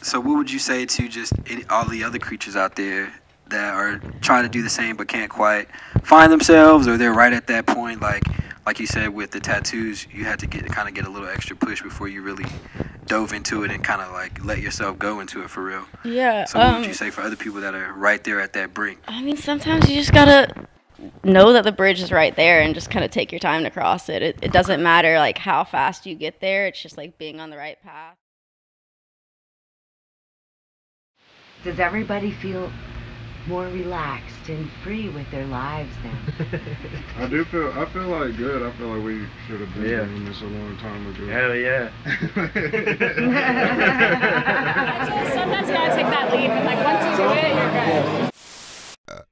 So what would you say to just all the other creatures out there that are trying to do the same but can't quite find themselves, or they're right at that point, like you said with the tattoos, you had to get a little extra push before you really dove into it and kind of like let yourself go into it for real? Yeah. So what would you say for other people that are right there at that brink? I mean, sometimes you just gotta know that the bridge is right there and just kind of take your time to cross it. It doesn't matter like how fast you get there. It's just like being on the right path. Does everybody feel more relaxed and free with their lives now? I feel like good. I feel like we should have been doing this a long time ago. Hell yeah. Sometimes you gotta take that leap, and like once you do it, you're good.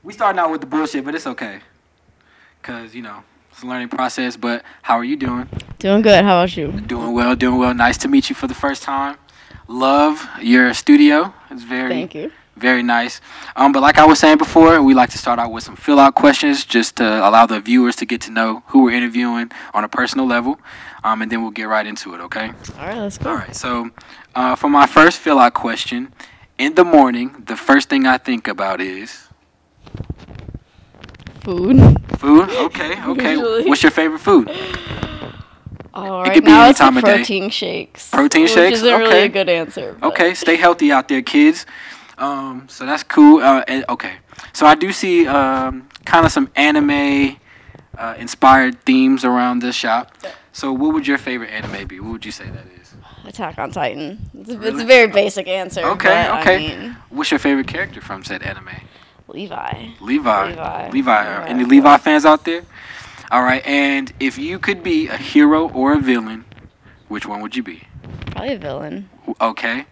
We starting out with the bullshit, but it's okay. Cause it's a learning process. But how are you doing? Doing good. How about you? Doing well, doing well. Nice to meet you for the first time. Love your studio. It's Thank you. Very nice. But like I was saying before, we like to start out with some fill-out questions just to allow the viewers to get to know who we're interviewing on a personal level. And then we'll get right into it, okay? All right, let's go. All right, so for my first fill-out question, in the morning, the first thing I think about is... Food. Food? Okay, okay. Usually. What's your favorite food? Oh, It right could be now any it's the time of day. protein shakes. Protein which shakes? isn't really Okay. a good answer. But. Okay, stay healthy out there, kids. So that's cool. Okay, so I do see kind of some anime inspired themes around this shop. So what would your favorite anime be? What would you say that is? Attack on Titan. It's Really? a very basic answer. Okay, but, okay. I mean, What's your favorite character from said anime? Levi. Levi. Any Levi fans out there? All right, and if you could be a hero or a villain, which one would you be? Probably a villain. Okay.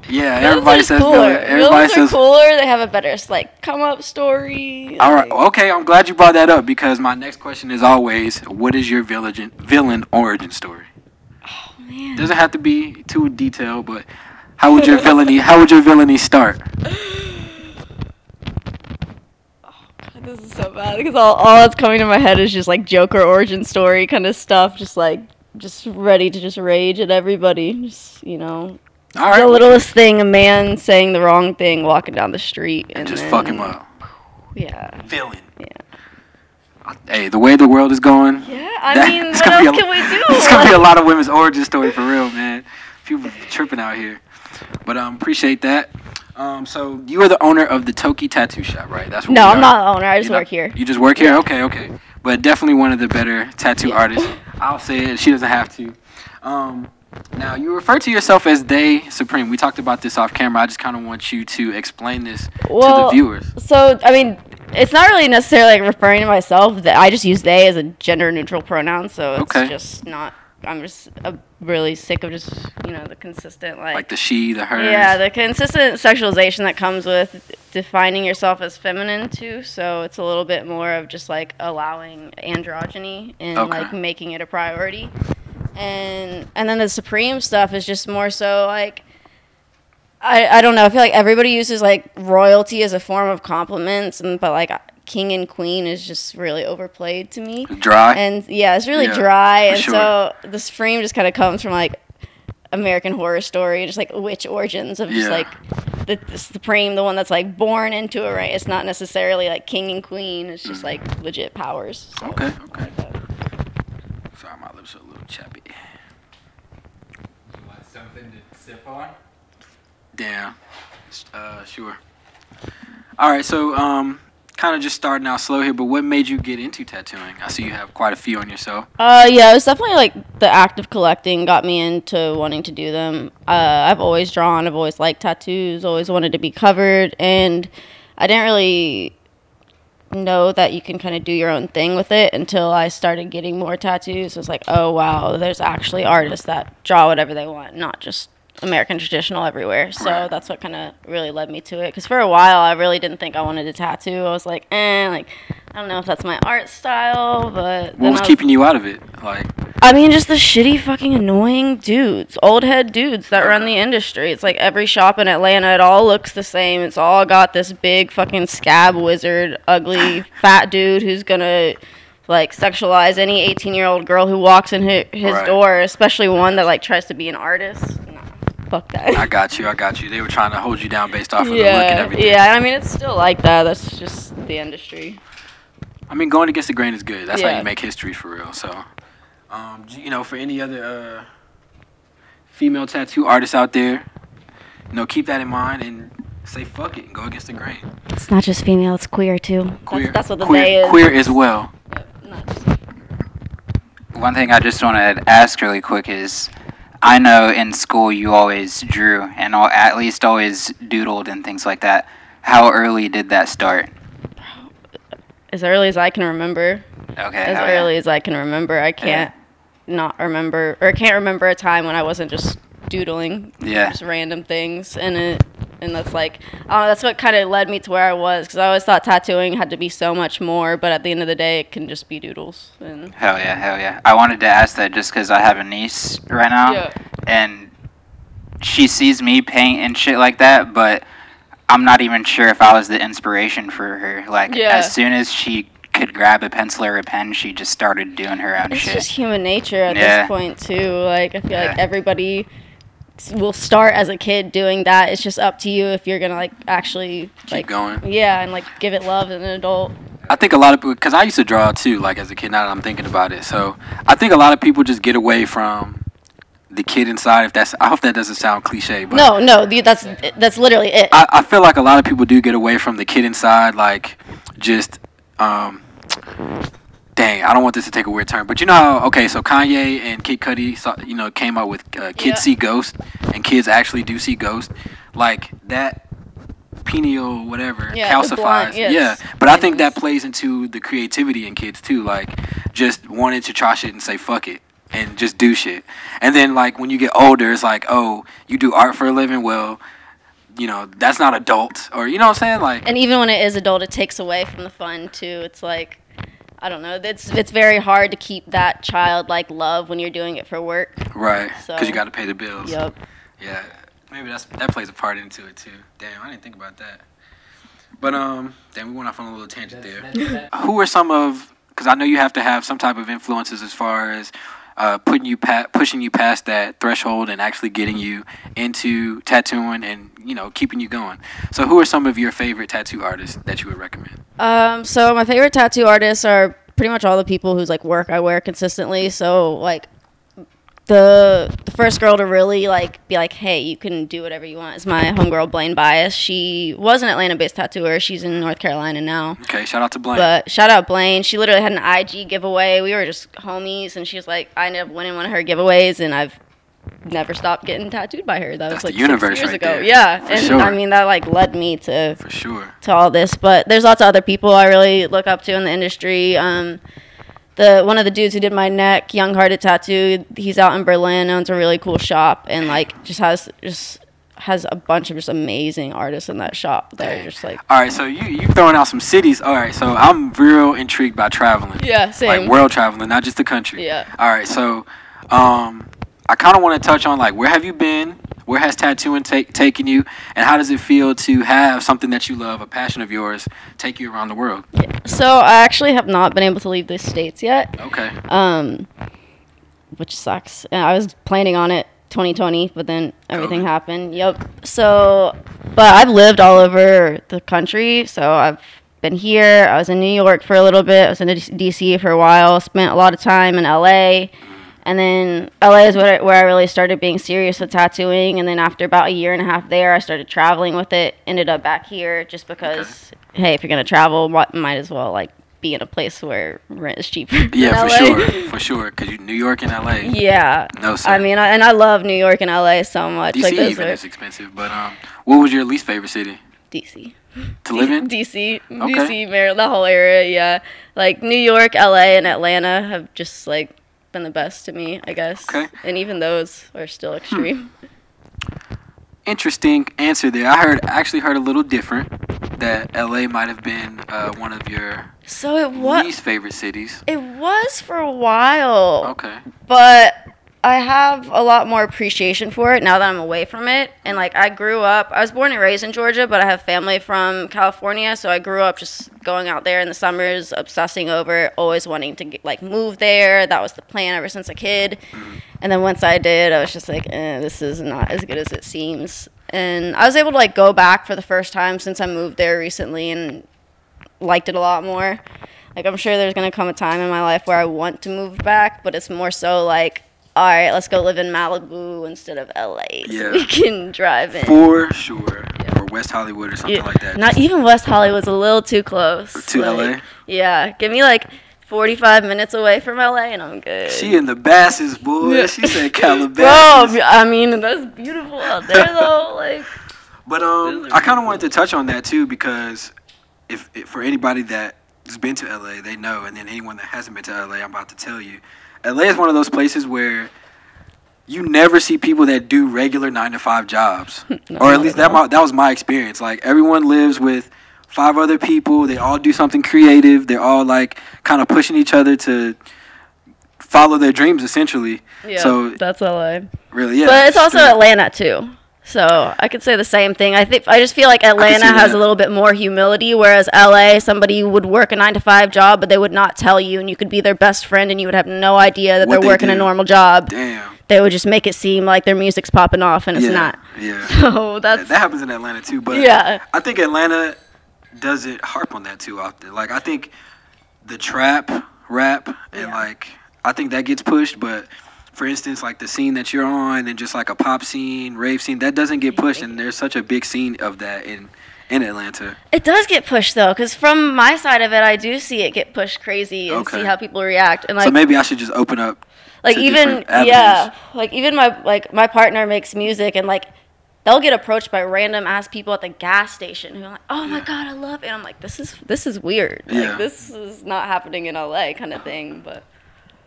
Yeah, Villains everybody are says cooler. villain. Everybody Villains says. are cooler. They have a better like come up story. All right. Okay, I'm glad you brought that up because my next question is always, what is your villain origin story? Oh man. Doesn't have to be too detailed, but how would your villainy start? This is so bad because all that's coming to my head is just like Joker origin story kind of stuff, just ready to just rage at everybody. Just All right. the littlest thing, a man saying the wrong thing walking down the street and just then, fuck him up. Yeah. Villain. Yeah. Hey, the way the world is going. Yeah. I mean, what else can we do? It's gonna be a lot of women's origin story for real, man. People tripping out here, but appreciate that. So you are the owner of the Toki Tattoo Shop, right? That's what No, we I'm are. not the owner. I just work here. You just work here? Okay, okay. But definitely one of the better tattoo artists. I'll say it. She doesn't have to. Now, you refer to yourself as They Supreme. We talked about this off camera. I just kind of want you to explain this to the viewers. So, I mean, it's not really necessarily like referring to myself. I just use they as a gender-neutral pronoun, so it's just not... I'm just really sick of just, the consistent, like the she, the her. Yeah, the consistent sexualization that comes with defining yourself as feminine, too. So it's a little bit more of just, like, allowing androgyny and, like, making it a priority. And then the Supreme stuff is just more so, like, I don't know. I feel like everybody uses, like, royalty as a form of compliments, but, like, king and queen is just really overplayed to me. Dry? And, yeah, it's really dry. And sure. so the Supreme just kind of comes from, like, American Horror Story, just, like, witch origins of just, like, the Supreme, the one that's, like, born into it, right? It's not necessarily, like, king and queen. It's just, like, legit powers. So. Okay. Sorry, my lips are a little chappy. You want something to sip on? Damn. Sure. All right, so kind of just starting out slow here, but what made you get into tattooing? I see you have quite a few on yourself. Yeah, it was definitely like the act of collecting got me into wanting to do them. I've always drawn, I've always liked tattoos, always wanted to be covered, and I didn't really know that you can kind of do your own thing with it until I started getting more tattoos. It was like, oh wow, there's actually artists that draw whatever they want, not just American traditional everywhere. So that's what kind of really led me to it. Because for a while, I really didn't think I wanted a tattoo. I was like, like, I don't know if that's my art style, but... What was keeping you out of it? Like, I mean, just the shitty fucking annoying dudes, old head dudes that run the industry. It's like every shop in Atlanta, it all looks the same. It's all got this big fucking scab wizard, ugly, fat dude who's gonna... like, sexualize any 18-year-old girl who walks in his door, especially one that, like, tries to be an artist. No. fuck that. I got you. They were trying to hold you down based off of the look and everything. Yeah, I mean, it's still like that. That's just the industry. I mean, going against the grain is good. That's how Yeah. you make history for real. So, you know, for any other female tattoo artists out there, you know, keep that in mind and say fuck it and go against the grain. It's not just female, it's queer too. Queer, That's what the queer, day is. Queer as well. Not just One thing I just want to ask really quick is, I know in school you always drew and at least always doodled and things like that. How early did that start? as early as I can remember. Okay. As early as I can remember. I can't not remember, or can't remember a time when I wasn't just doodling. Yeah. Just random things. And that's like, that's what kind of led me to where I was, because I always thought tattooing had to be so much more, but at the end of the day, it can just be doodles. And Hell yeah. I wanted to ask that just because I have a niece right now, and she sees me paint and shit like that, but I'm not even sure if I was the inspiration for her. Like, as soon as she could grab a pencil or a pen, she just started doing her own shit. It's just human nature at this point, too. Like, I feel like everybody will start as a kid doing that. It's just up to you if you're gonna, like, actually keep going. Yeah, and, like, give it love as an adult. I think a lot of people, because I used to draw too, like as a kid, now that I'm thinking about it. So I think a lot of people just get away from the kid inside. I hope that doesn't sound cliche, but No, that's literally it. I feel like a lot of people do get away from the kid inside, like just dang, I don't want this to take a weird turn, but you know how, okay, so Kanye and Kid Cudi, came out with Kids See Ghosts, and kids actually do see ghosts, like that pineal whatever calcifies. But I think that plays into the creativity in kids too, like just wanting to try shit and say fuck it and just do shit. And then like when you get older, it's like, oh, you do art for a living, well, that's not adult, or you know what I'm saying, like. And even when it is adult, it takes away from the fun too. It's like, I don't know, it's very hard to keep that childlike love when you're doing it for work. Right, because you got to pay the bills. Yep. Yeah, maybe that plays a part into it too. Damn, I didn't think about that. But damn, we went off on a little tangent there. Who are some of? Because I know you have to have some type of influences as far as pushing you past that threshold and actually getting you into tattooing and keeping you going. So who are some of your favorite tattoo artists that you would recommend? So my favorite tattoo artists are pretty much all the people whose like work I wear consistently. So like the first girl to really like be like, hey, you can do whatever you want is my homegirl BLYND. She was an Atlanta-based tattooer. She's in North Carolina now. Okay, shout out to BLYND. But shout out BLYND. She literally had an IG giveaway. We were just homies, and she was like, I ended up winning one of her giveaways, and I've never stopped getting tattooed by her. That's like the universe 6 years right ago. there. Yeah, For and sure. I mean that like led me to for sure to all this. But there's lots of other people I really look up to in the industry. One of the dudes who did my neck, Young Hearted Tattoo, he's out in Berlin, owns a really cool shop, and like just has a bunch of just amazing artists in that shop that are just like. All right, so you throwing out some cities. All right, so I'm real intrigued by traveling. Yeah, same. Like world traveling, not just the country. Yeah. All right, so I kind of want to touch on like where have you been? Where has tattooing taken you? And how does it feel to have something that you love, a passion of yours, take you around the world? Yeah. So I actually have not been able to leave the States yet. Okay. Which sucks. And I was planning on it 2020, but then everything happened. Yep. So, but I've lived all over the country. So I've been here. I was in New York for a little bit. I was in DC for a while. Spent a lot of time in LA. And then LA is where I really started being serious with tattooing. And then after about a year and a half there, I started traveling with it. Ended up back here just because, hey, if you're going to travel, might as well, like, be in a place where rent is cheaper. Yeah, for sure. Because New York and LA. Yeah. No, sir. I mean, I love New York and LA so much. DC even is expensive. But what was your least favorite city? DC. To live in? DC. Okay. DC, Maryland, the whole area, yeah. Like, New York, LA, and Atlanta have just, like, been the best to me, I guess. Okay. And even those are still extreme. Interesting answer there. I actually heard a little different, that LA might have been one of your least favorite cities. It was for a while. Okay. But I have a lot more appreciation for it now that I'm away from it. And, like, I was born and raised in Georgia, but I have family from California, so I grew up just going out there in the summers, obsessing over it, always wanting to, move there. That was the plan ever since a kid. And then once I did, I was just like, this is not as good as it seems. And I was able to, go back for the first time since I moved there recently and liked it a lot more. Like, I'm sure there's going to come a time in my life where I want to move back, but it's more so like, all right, let's go live in Malibu instead of LA so we can drive in. For sure. Yeah. Or West Hollywood or something like that. Not even West Hollywood's a little too close. To LA? Yeah. Give me 45 minutes away from LA and I'm good. She in the Basses, boy. Yeah. She said Calabasas. Bro, I mean, that's beautiful out there though. But I kind of wanted to touch on that too because if for anybody that has been to LA, they know, and then anyone that hasn't been to LA, I'm about to tell you. LA is one of those places where you never see people that do regular 9-to-5 jobs. Or at least that was my experience. Like, everyone lives with 5 other people. They all do something creative. They're all, kind of pushing each other to follow their dreams, essentially. Yeah, so that's LA. Really, yeah. But it's also Atlanta, too. So I could say the same thing. I just feel like Atlanta has a little bit more humility, whereas LA, somebody would work a 9-to-5 job, but they would not tell you, and you could be their best friend, and you would have no idea that they're working a normal job. Damn. They would just make it seem like their music's popping off, and it's not. Yeah. So that happens in Atlanta too, but I think Atlanta doesn't harp on that too often. I think the trap, rap, and I think that gets pushed, but. For instance, the scene that you're on and just a pop scene, rave scene, that doesn't get pushed, and there's such a big scene of that in Atlanta. It does get pushed, though, because from my side of it, I do see it get pushed crazy and see how people react. And so maybe I should just open up even my partner makes music, and they'll get approached by random-ass people at the gas station who are like, oh, my God, I love it. And I'm like, this is weird. This is not happening in L.A. kind of thing, but...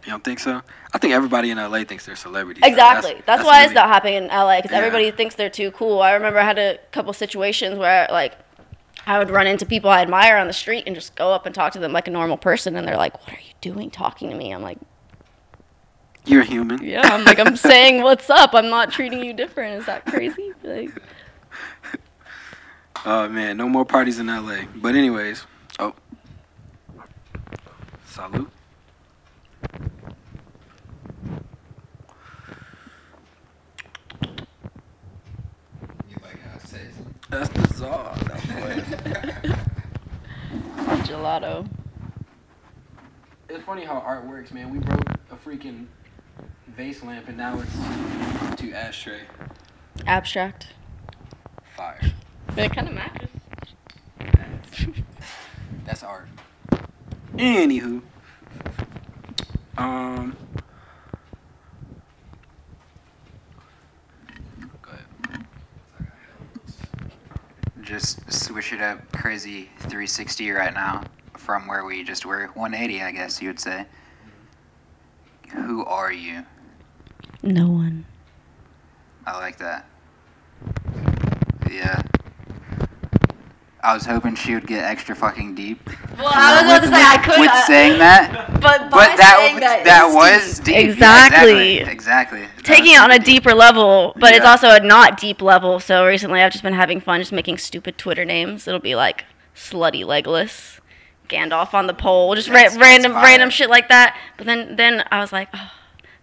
You don't think so? I think everybody in LA thinks they're celebrities. Exactly. That's why it's not happening in LA, because everybody thinks they're too cool. I remember I had a couple situations where I would run into people I admire on the street and just go up and talk to them like a normal person, and they're like, "What are you doing talking to me?" I'm like, "You're human." Yeah, I'm like, I'm saying what's up. I'm not treating you different. Is that crazy? Oh man, no more parties in LA. But anyways, salute. That's the czar. Gelato. It's funny how art works, man. We broke a freaking vase lamp, and now it's to ashtray. Abstract. Fire. But it kind of matches. That's art. Anywho. Just switch it up crazy 360 right now from where we just were 180, I guess you would say. Who are you? No one. I like that. Yeah. I was hoping she would get extra fucking deep. Well, I was about to say I could. With saying that. But that was deep. Exactly. Yeah, exactly. Taking it on a deeper level, but it's also a not deep level. So recently I've just been having fun just making stupid Twitter names. It'll be like Slutty Legless, Gandalf on the pole, just random shit like that. But then I was like, oh,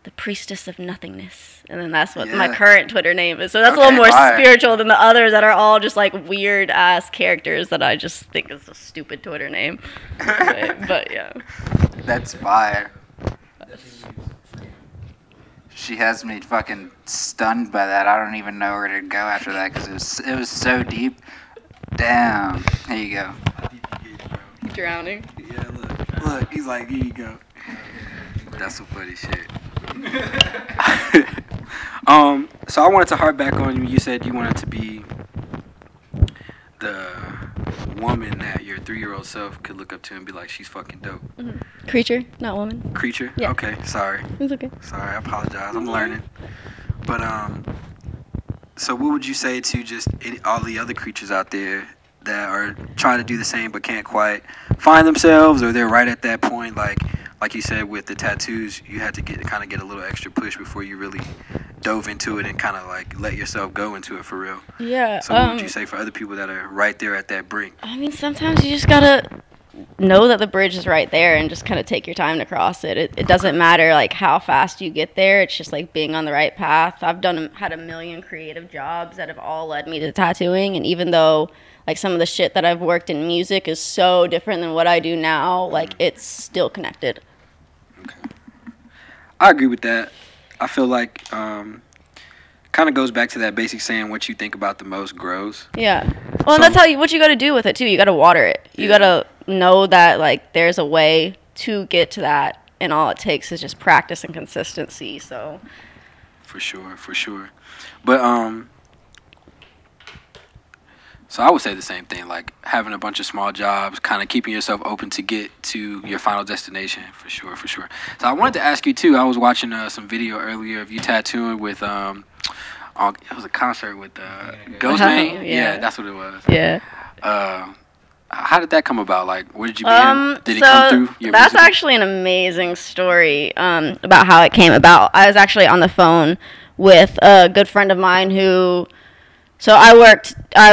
the Priestess of Nothingness. And then that's what my current Twitter name is. So that's a little more spiritual than the others that are all just weird ass characters that I just think is a stupid Twitter name. but yeah. That's fire. She has me fucking stunned by that. I don't even know where to go after that because it was so deep. Damn. Here you go. Drowning. Yeah, look. He's like, here you go. That's some funny shit. So I wanted to harp back on you said you wanted to be the woman that your 3-year-old self could look up to and be like, she's fucking dope. Mm-hmm. Creature, not woman. Creature? Yeah. Okay, sorry. It's okay. Sorry, I apologize. I'm learning. But so what would you say to just all the other creatures out there that are trying to do the same but can't quite find themselves, or they're right at that point, like like you said, with the tattoos, you had to kind of get a little extra push before you really dove into it and kind of like let yourself go into it for real. Yeah. So what would you say for other people that are right there at that brink? I mean, sometimes you just gotta know that the bridge is right there and just kind of take your time to cross it. It doesn't matter like how fast you get there. It's just like being on the right path. I've had a million creative jobs that have all led me to tattooing, and even though like some of the shit that I've worked in music is so different than what I do now, like it's still connected. Okay. I agree with that. I feel like kind of goes back to that basic saying, what you think about the most grows. Yeah. Well, and that's what you got to do with it too. You got to water it. You got to know that like there's a way to get to that, and all it takes is just practice and consistency. So for sure. But so I would say the same thing, like having a bunch of small jobs, kind of keeping yourself open to get to your final destination, for sure. So I wanted to ask you too, I was watching some video earlier of you tattooing with it was a concert with Ghostman. Yeah, that's what it was. Yeah. How did that come about? Like, where did you meet? Did it come through your that's music? actually an amazing story about how it came about. I was actually on the phone with a good friend of mine who, so I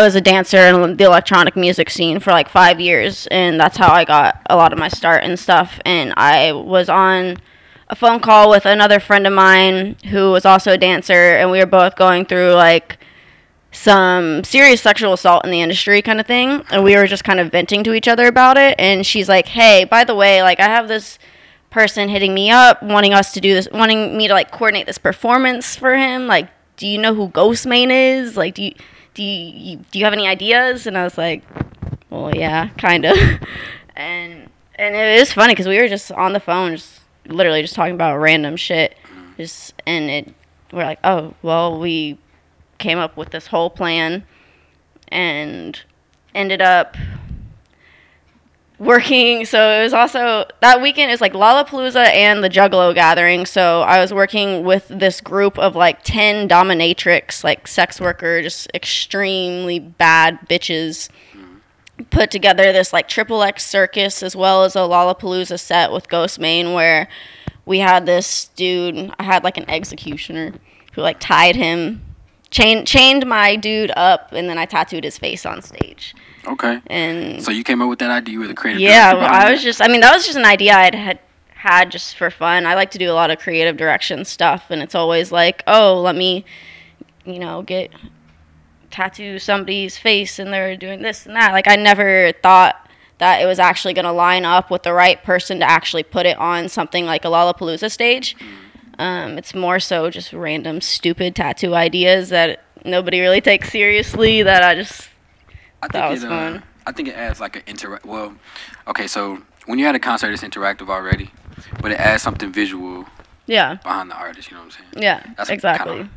was a dancer in the electronic music scene for like 5 years, and that's how I got a lot of my start and stuff. And I was on a phone call with another friend of mine who was also a dancer, and we were both going through like some serious sexual assault in the industry kind of thing, and we were just kind of venting to each other about it. And she's like, hey, by the way, like I have this person hitting me up wanting me to like coordinate this performance for him, like, do you know who Ghostman is? Like, do you have any ideas? And I was like, well, yeah, kind of. and it was funny because we were just on the phone, just literally just talking about random shit, we're like, oh, well, we came up with this whole plan and ended up working. So it was also that weekend, it was like Lollapalooza and the Juggalo gathering. So I was working with this group of like 10 dominatrix, like sex worker, just extremely bad bitches, put together this like XXX circus as well as a Lollapalooza set with Ghostman, where we had this dude, I had like an executioner who like tied him, chained my dude up, and then I tattooed his face on stage. Okay. And so you came up with that idea, you were the creative director? Yeah, that was just an idea I'd had just for fun. I like to do a lot of creative direction stuff, and it's always like, oh, let me, tattoo somebody's face and they're doing this and that. Like, I never thought that it was actually going to line up with the right person to actually put it on something like a Lollapalooza stage. It's more so just random stupid tattoo ideas that nobody really takes seriously that I thought was fun. I think it adds like an okay, so when you're at a concert, it's interactive already, but it adds something visual behind the artist, you know what I'm saying? Yeah, that's exactly.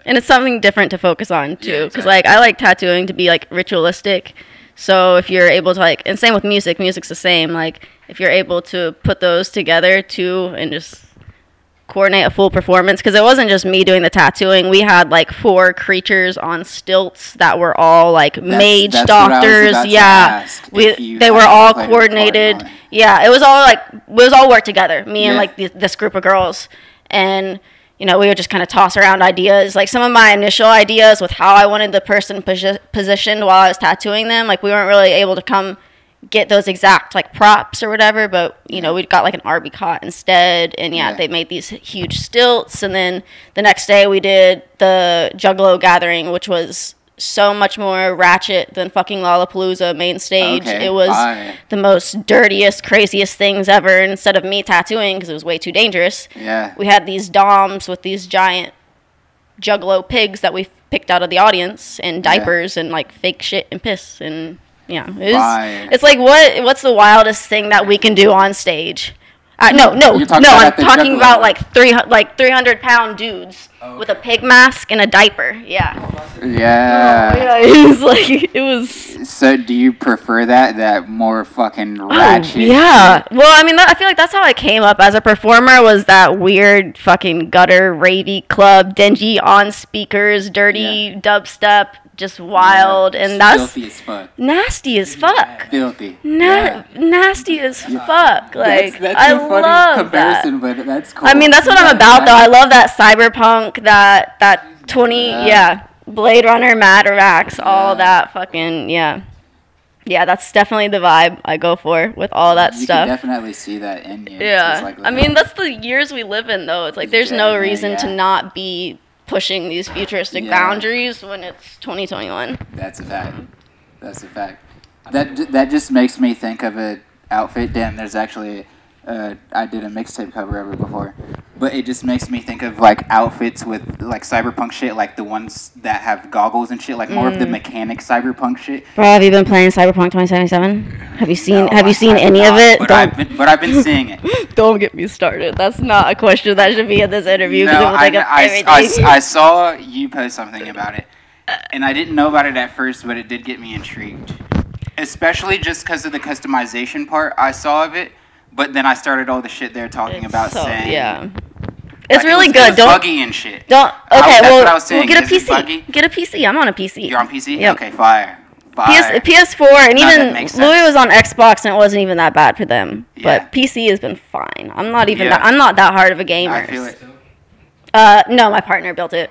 And it's something different to focus on, too, because, like, I like tattooing to be, like, ritualistic. So if you're able to, like, and same with music's the same. Like, if you're able to put those together, too, and just coordinate a full performance, because it wasn't just me doing the tattooing. We had, like, 4 creatures on stilts that were all, like, mage doctors. They were all coordinated. Yeah, it was all work together, me and, like, this group of girls. And we would just kind of toss around ideas. Like, some of my initial ideas with how I wanted the person positioned while I was tattooing them, like, we weren't really able to come get those exact, like, props or whatever, but, we got, like, an RB cot instead, and, they made these huge stilts, and then the next day we did the Juggalo gathering, which was so much more ratchet than fucking Lollapalooza main stage. Okay, it was the most dirtiest, craziest things ever. And instead of me tattooing, because it was way too dangerous, we had these doms with these giant Juggalo pigs that we picked out of the audience, and diapers and like fake shit and piss, and it's like what's the wildest thing that we can do on stage? No, I'm talking about like 300-pound dudes with a pig mask and a diaper. It was. So, do you prefer that more fucking ratchet? Yeah. Well, I mean, I feel like that's how I came up as a performer. Was that weird fucking gutter ravey club, dingy on speakers, dirty dubstep, just wild, and that's filthy as fuck. Nasty as fuck. Filthy. Nasty as fuck. Like that's I a funny love comparison, that. but that's cool. I mean, that's what I'm about, though. I love that cyberpunk, that 20, Blade Runner, Mad Max, all that fucking, yeah, that's definitely the vibe I go for with all that stuff. You can definitely see that in you. Yeah, Like, I mean, that's the years we live in, though. It's like there's no reason to not be pushing these futuristic boundaries when it's 2021. That's a fact. That's a fact. That just makes me think of an outfit. Damn, there's actually I did a mixtape cover of it before, but it just makes me think of like outfits with like cyberpunk shit, like the ones that have goggles and shit, like more of the mechanic cyberpunk shit. Bro, have you been playing Cyberpunk 2077? Have you seen any of it? But I've been seeing it. Don't get me started. That's not a question that should be in this interview. No, I saw you post something about it, and I didn't know about it at first, but it did get me intrigued, especially just because of the customization part I saw of it. But then I started all the shit they're talking about saying. Yeah. It's really good. Don't buggy and shit. Don't. Okay, that's what I was saying. Get a PC. Get a PC. I'm on a PC. You're on PC? Yep. Okay, fire. PS4, and even Louis was on Xbox, and it wasn't even that bad for them. Yeah. But PC has been fine. I'm not even. I'm not that hard of a gamer. I feel it. No, my partner built it.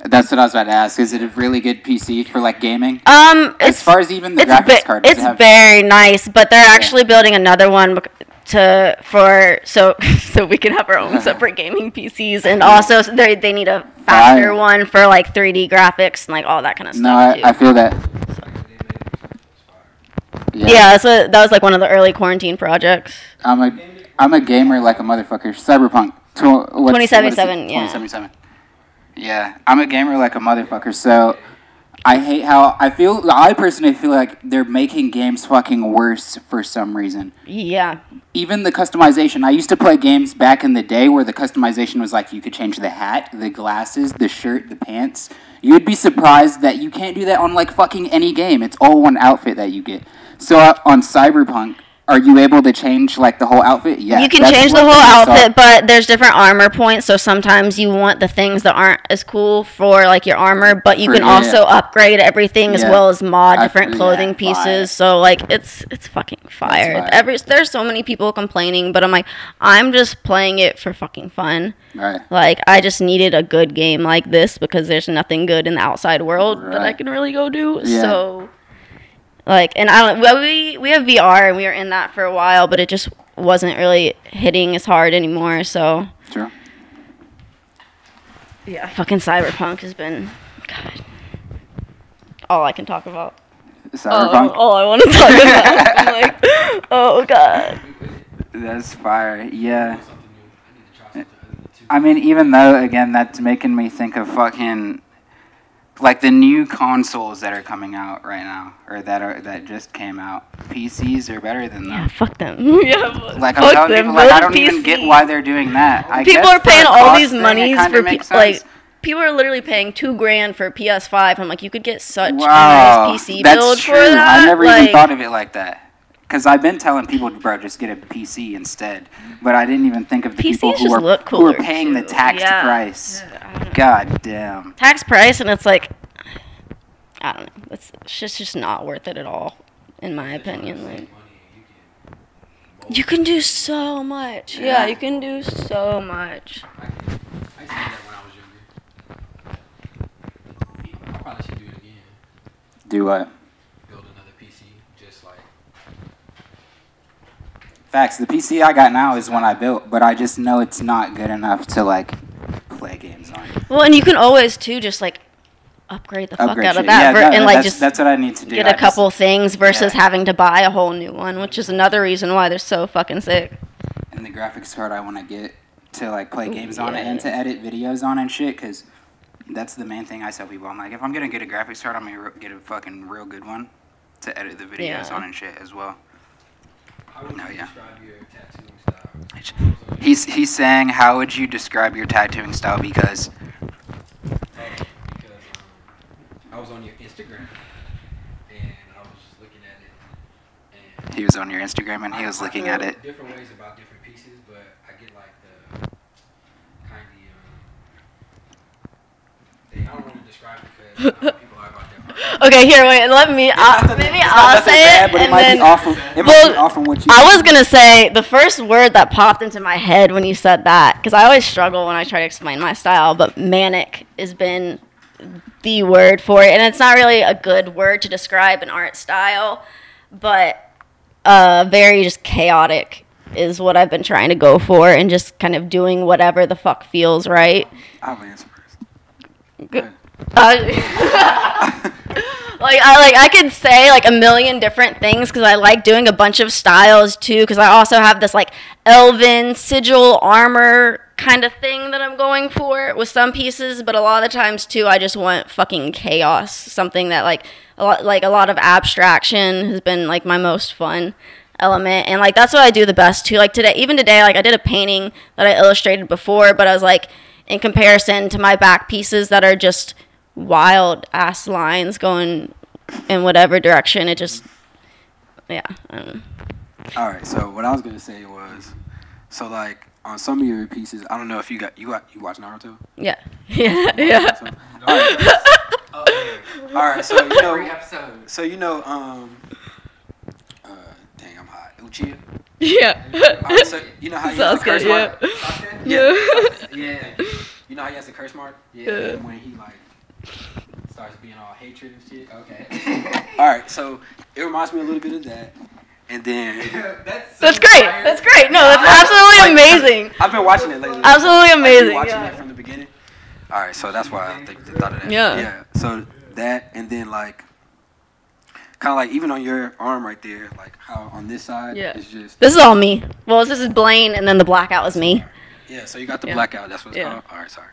That's what I was about to ask. Is it a really good PC for like gaming? As far as even the graphics card, it's very nice. But they're actually building another one so we can have our own separate gaming PCs, and also they need a faster one for like 3D graphics and like all that kind of stuff. No, I feel that. Yeah, so that was like one of the early quarantine projects. I'm a gamer like a motherfucker. Cyberpunk 2077. Yeah. 2077. Yeah, I'm a gamer like a motherfucker. So I hate how I personally feel like they're making games fucking worse for some reason. Yeah. Even the customization. I used to play games back in the day where the customization was like you could change the hat, the glasses, the shirt, the pants. You'd be surprised that you can't do that on like fucking any game. It's all one outfit that you get. So on Cyberpunk, are you able to change like the whole outfit? Yeah. You can change the whole outfit, but there's different armor points. So sometimes you want the things that aren't as cool for like your armor, but you can also upgrade everything as well as mod different clothing pieces. So like it's fucking fire. There's so many people complaining, but I'm like, I'm just playing it for fucking fun. Right. Like I just needed a good game like this because there's nothing good in the outside world that I can really go do. Yeah. So. Like, and we have VR, and we were in that for a while, but it just wasn't really hitting as hard anymore, so. True. Yeah, fucking Cyberpunk has been, God, all I can talk about. Cyberpunk? All I want to talk about. I'm like, oh, God. That's fire, yeah. I mean, even though, again, that's making me think of fucking... like the new consoles that are coming out right now, or that just came out, PCs are better than them. Yeah, fuck them. Yeah, like I'm telling people, like I don't even get why they're doing that. People are paying all these monies for like people are literally paying $2,000 for PS5. I'm like, you could get such a nice PC build for that. I never even thought of it like that. Because I've been telling people, bro, just get a PC instead. But I didn't even think of the people who are paying the taxed price. Yeah, God damn. Tax price, and it's like, I don't know. It's just not worth it at all, in my opinion. Like, you can do so much. Yeah, you can do so much. I used to do that when I was younger. I probably should do it again. Do what? Build another PC, just like... Facts. The PC I got now is one I built, but I just know it's not good enough to, like, play games on. Well, and you can always, too, just, like, upgrade the fuck out of that. That's what I need to do. Get a couple things versus having to buy a whole new one, which is another reason why they're so fucking sick. And the graphics card I want to get to, like, play games on it and to edit videos on and shit, because that's the main thing I tell people. I'm like, if I'm going to get a graphics card, I'm going to get a fucking real good one to edit the videos on and shit as well. How would you describe your tattooing style? He's saying, how would you describe your tattooing style? Because I was on your Instagram, and I was just looking at it. And he was on your Instagram, and he was looking at it. Different ways about different pieces, but I get like the kind of I don't want to describe it because people are about that. Okay, here, wait. Let me. Maybe I'll say bad, it, but and it might then. be off from, it might be off from what you. I was gonna say the first word that popped into my head when you said that, because I always struggle when I try to explain my style, but manic has been the word for it, and it's not really a good word to describe an art style, but very just chaotic is what I've been trying to go for, and just kind of doing whatever the fuck feels right. I'll answer first. Good. I could say like a million different things because I like doing a bunch of styles too, because I also have this like elven sigil armor kind of thing that I'm going for with some pieces, but a lot of the times too I just want fucking chaos, something that like a lot of abstraction has been like my most fun element, and like that's what I do the best too. Like today like I did a painting that I illustrated before, but I was like, in comparison to my back pieces that are just wild ass lines going in whatever direction, it just, yeah, I don't know. All right, so what I was gonna say was, so like on some of your pieces, I don't know if you watch Naruto. Yeah. Yeah. All right, so you know, dang, I'm hot. Uchiha. Yeah. All right, so you know how he has the curse mark. Yeah. Yeah. You know how he has the curse mark. Yeah. And when he like starts being all hatred and shit. Okay. All right, so it reminds me a little bit of that. And then that's great. That's great. No, that's absolutely amazing. I've been watching it lately. Absolutely amazing. I've been watching it from the beginning. All right, so that's why I think they thought of that. Yeah. So that, and then like, kind of like even on your arm right there, like how on this side, it's just. This is all me. Well, this is BLYND, and then the blackout was me. Yeah. So you got the blackout. That's what it's called. All right. Sorry.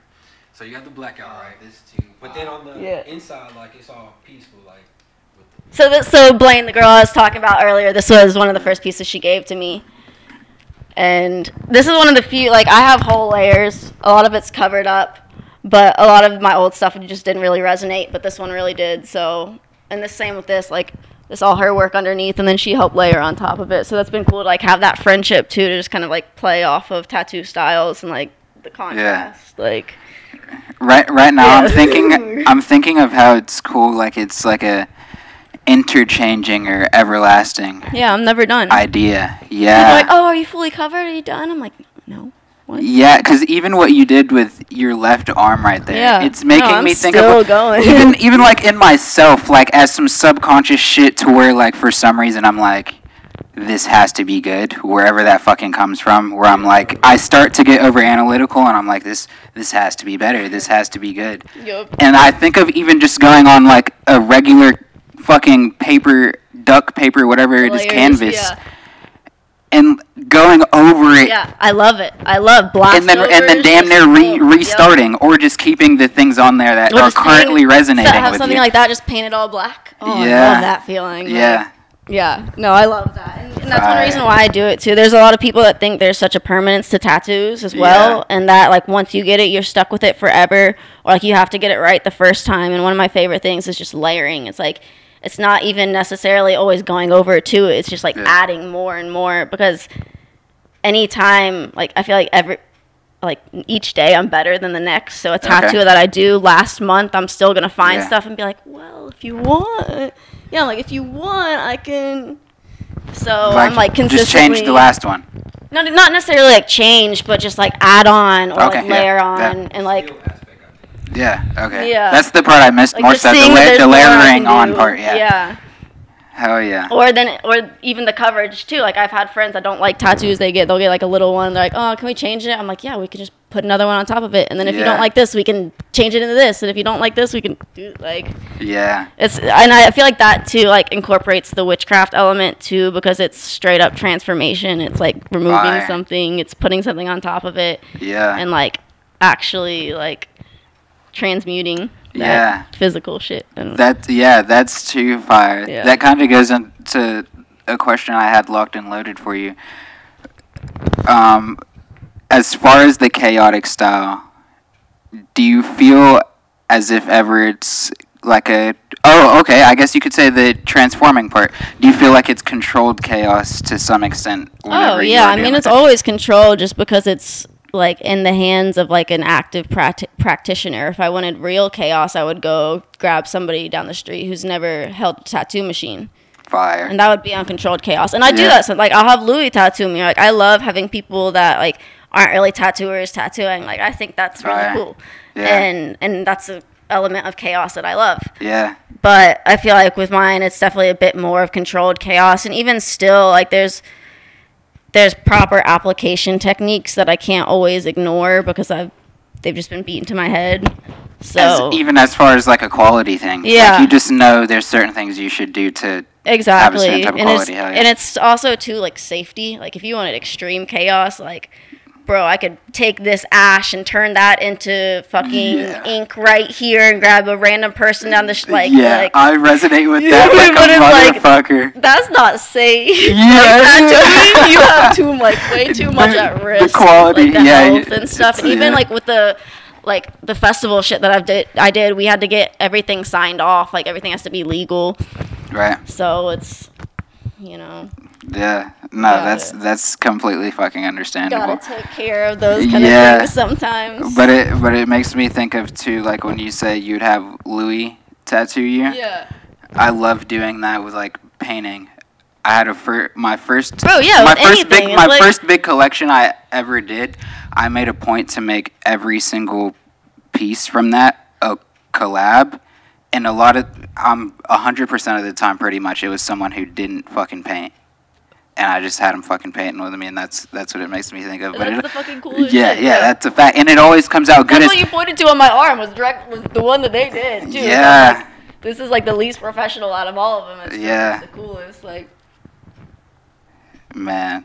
So you got the blackout, right? This too. But then on the inside, like it's all peaceful, like. So BLYND, the girl I was talking about earlier, this was one of the first pieces she gave to me. And this is one of the few, like, I have whole layers. A lot of it's covered up, but a lot of my old stuff just didn't really resonate, but this one really did. So, and the same with this, like, this all her work underneath, and then she helped layer on top of it. So that's been cool to, like, have that friendship, too, to just kind of, like, play off of tattoo styles and, like, the contrast. Yeah. Like, right now, I'm thinking of how it's cool, like, it's like a interchanging or everlasting I'm never done idea. People are like, oh, are you fully covered, are you done? I'm like, no. What? Yeah, because even what you did with your left arm right there, it's making me think of going. even like in myself, like as some subconscious shit to where like for some reason I'm like, this has to be good, wherever that fucking comes from, where I'm like, I start to get over analytical and I'm like, this has to be better, this has to be good. Yep. And I think of even just going on like a regular fucking duck paper, whatever it is, canvas, and going over it. Yeah, I love it. I love black. And then damn near restarting, or just keeping the things on there that are currently resonating have with something you. like that, just paint it all black. Oh, yeah. I love that feeling. Yeah. Yeah, no, I love that. And that's one reason why I do it, too. There's a lot of people that think there's such a permanence to tattoos as well, and that, like, once you get it, you're stuck with it forever, or, like, you have to get it right the first time. And one of my favorite things is just layering. It's, like, it's not even necessarily always going over it, too. It's just, like, adding more and more, because anytime, like, I feel like each day I'm better than the next. So a tattoo that I do last month, I'm still going to find stuff and be like, well, if you want... Yeah, I'm like, if you want, I can. So I'm like consistently. Just change the last one. No, not necessarily like change, but just like add on or like layer on and like. Yeah. Okay. Yeah. That's the part I missed like more. So the layering on part. Yeah. Yeah. Hell yeah. Or even the coverage too. Like I've had friends that don't like tattoos. They'll get like a little one. They're like, oh, can we change it? I'm like, yeah, we can just put another one on top of it. And then if you don't like this, we can change it into this. And if you don't like this, we can do like. Yeah. And I feel like that too like incorporates the witchcraft element too, because it's straight up transformation. It's like removing something. It's putting something on top of it. Yeah. And like actually like transmuting. That physical shit. That's too fire. Yeah. That kind of goes into a question I had locked and loaded for you. As far as the chaotic style, do you feel as if ever it's like I guess you could say the transforming part. Do you feel like it's controlled chaos to some extent? Oh yeah, I mean it's always controlled just because it's like in the hands of like an active practitioner. If I wanted real chaos, I would go grab somebody down the street who's never held a tattoo machine. Fire. And that would be uncontrolled chaos. And I do that. So like I'll have Louis tattoo me. Like I love having people that like aren't really tattooers tattooing. Like I think that's really cool. Yeah. And that's an element of chaos that I love. Yeah. But I feel like with mine, it's definitely a bit more of controlled chaos. And even still, like there's proper application techniques that I can't always ignore because they've just been beaten to my head. So even as far as like a quality thing, like you just know there's certain things you should do to have a certain type of quality. And it's also too like safety. Like if you wanted extreme chaos, like bro, I could take this ash and turn that into fucking ink right here and grab a random person down the like I resonate with that like a motherfucker. Like, that's not safe. Yeah, you have way too much at risk. The quality, like, the health and stuff, and even like with the festival shit that I did, we had to get everything signed off. Like everything has to be legal. Right. So it's, you know. Yeah, no, that's completely fucking understandable. Gotta take care of those kind of things sometimes. But it makes me think of too, like when you say you'd have Louis tattoo you. Yeah. I love doing that with like painting. I had my first big collection I ever did. I made a point to make every single piece from that a collab, and 100% of the time, pretty much, it was someone who didn't fucking paint. And I just had him fucking painting with me, and that's what it makes me think of. But that's the fucking coolest shit. Yeah, that's a fact, and it always comes out good. That's what you pointed to on my arm was the one that they did too. Yeah. Like, this is like the least professional out of all of them. It's it's the coolest. Like, man,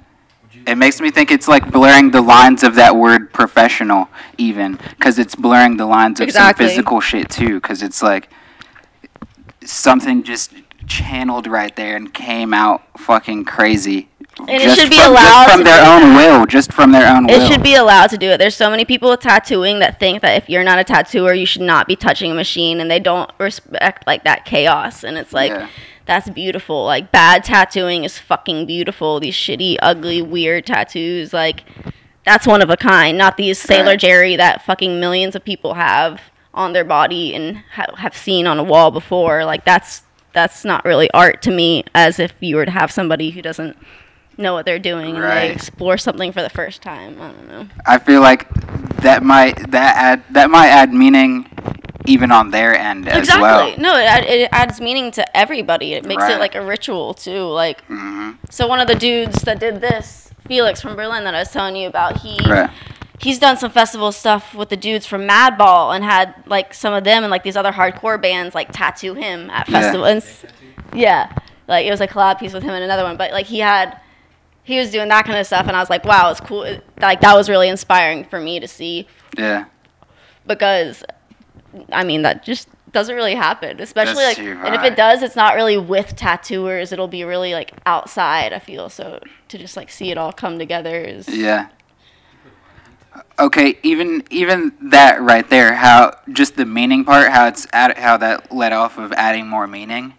it makes me think it's like blurring the lines of that word professional, even because it's blurring the lines of some physical shit too. Because it's like something just channeled right there and came out fucking crazy. And it should be allowed just from their own will. Just from their own will. It should be allowed to do it. There's so many people with tattooing that think that if you're not a tattooer, you should not be touching a machine, and they don't respect like that chaos. And it's like that's beautiful. Like bad tattooing is fucking beautiful. These shitty, ugly, weird tattoos, like that's one of a kind. Not these Sailor Jerry that fucking millions of people have on their body and have seen on a wall before. Like that's not really art to me, as if you were to have somebody who doesn't know what they're doing and they explore something for the first time. I don't know. I feel like that might add meaning even on their end as well. Exactly. No, it adds meaning to everybody. It makes it like a ritual too. Like, so one of the dudes that did this, Felix from Berlin, that I was telling you about, he's done some festival stuff with the dudes from Madball and had like some of them and like these other hardcore bands like tattoo him at festivals. Like it was a collab piece with him and another one, but like he was doing that kind of stuff, and I was like, wow, it's cool. Like that was really inspiring for me to see. Yeah. Because I mean that just doesn't really happen, especially like, and if it does, it's not really with tattooers. It'll be really like outside, I feel. So to just like see it all come together is Okay, even that right there, how just the meaning part, how that led off of adding more meaning,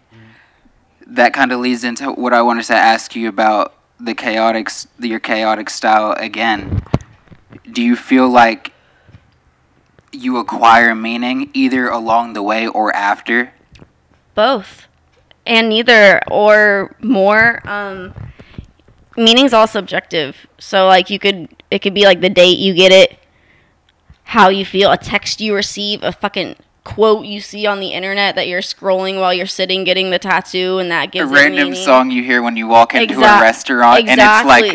that kind of leads into what I wanted to ask you about your chaotic style again. Do you feel like you acquire meaning either along the way or after? Both, and neither or more. Meaning's all subjective. So like it could be like the date you get it, how you feel, a text you receive, a fucking quote you see on the internet that you're scrolling while you're sitting getting the tattoo, and that gives a random song you hear when you walk into a restaurant, and it's like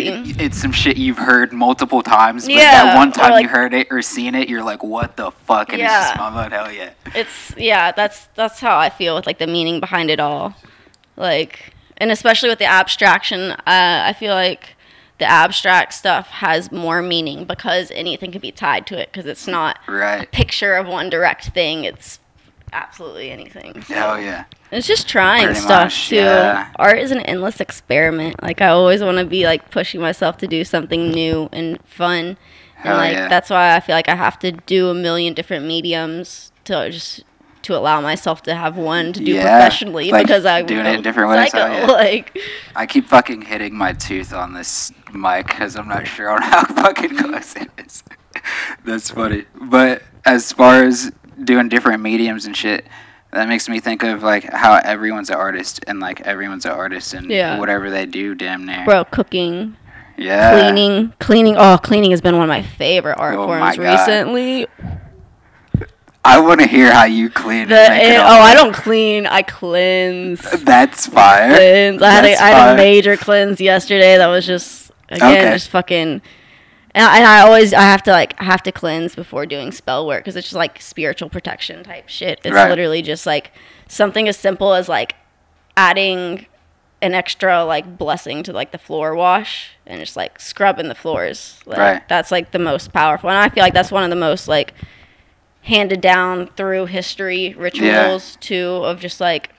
it's some shit you've heard multiple times, but that one time like, you heard it or seen it, you're like, what the fuck? And it's just, oh, hell yeah. It's that's how I feel with like the meaning behind it all, like, and especially with the abstraction, I feel like the abstract stuff has more meaning because anything can be tied to it, because it's not a picture of one direct thing. It's absolutely anything. So. Hell yeah. It's just trying stuff too. Yeah. Art is an endless experiment. Like I always want to be like pushing myself to do something new and fun. Hell and like that's why I feel like I have to do a million different mediums to allow myself to have one to do professionally, like because I'm doing it in different ways. Like I keep fucking hitting my tooth on this mic because I'm not sure on how fucking close it is. That's funny. But as far as doing different mediums and shit, that makes me think of like how everyone's an artist and like everyone's an artist and whatever they do, damn near. Bro, cooking. Yeah. Cleaning. Oh, cleaning has been one of my favorite art forms recently. I want to hear how you clean. I don't clean. I cleanse. That's fire. I had a major cleanse yesterday. That was just just fucking. And I have to cleanse before doing spell work because it's just like spiritual protection type shit. It's literally just like something as simple as like adding an extra like blessing to like the floor wash and just like scrubbing the floors. Like, that's like the most powerful, and I feel like that's one of the most like handed down through history rituals too, of just like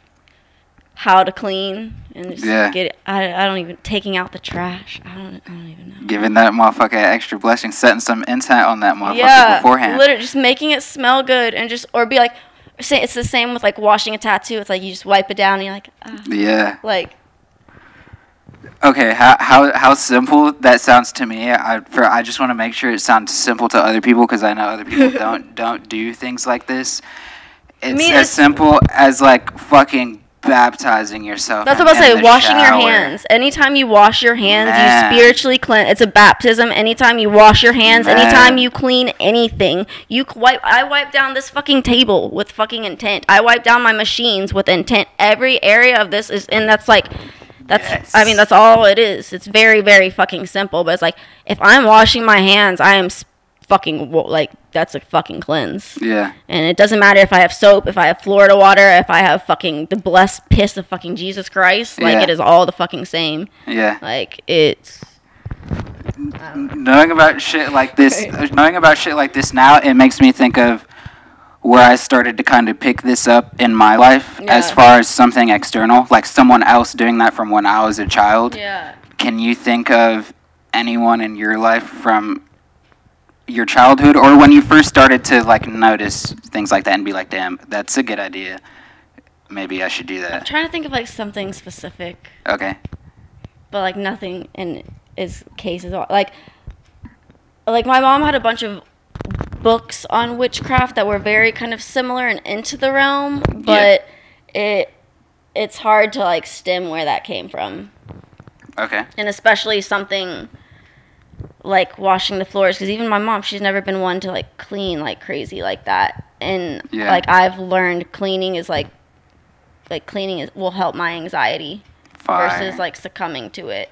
how to clean and just get it. I don't even taking out the trash. I don't even know. Giving that motherfucker an extra blessing, setting some intent on that motherfucker beforehand. Literally just making it smell good and just or be like, it's the same with like washing a tattoo. It's like you just wipe it down and you're like, like. Okay, how simple that sounds to me. I just want to make sure it sounds simple to other people because I know other people don't do things like this. It's as simple as like fucking baptizing yourself. That's what I was about to say. Washing your hands. Anytime you wash your hands, you spiritually cleanse. It's a baptism. Anytime you wash your hands, anytime you clean anything, I wipe down this fucking table with fucking intent. I wipe down my machines with intent. Every area of this is, and that's like. I mean, that's all it is. It's very, very fucking simple. But it's like, if I'm washing my hands, I am fucking, like, that's a fucking cleanse. Yeah. And it doesn't matter if I have soap, if I have Florida water, if I have fucking the blessed piss of fucking Jesus Christ. Like, it is all the fucking same. Yeah. Like, it's... Knowing about shit like this now, it makes me think of where I started to kind of pick this up in my life as far as something external, like someone else doing that from when I was a child. Yeah. Can you think of anyone in your life from your childhood or when you first started to like notice things like that and be like, damn, that's a good idea. Maybe I should do that. I'm trying to think of like something specific. Okay. But like nothing in his case is like my mom had a bunch of books on witchcraft that were very kind of similar and into the realm, but it's hard to like stem where that came from. Okay. And especially something like washing the floors, because even my mom, she's never been one to like clean like crazy like that. And like I've learned cleaning is like cleaning will help my anxiety versus like succumbing to it.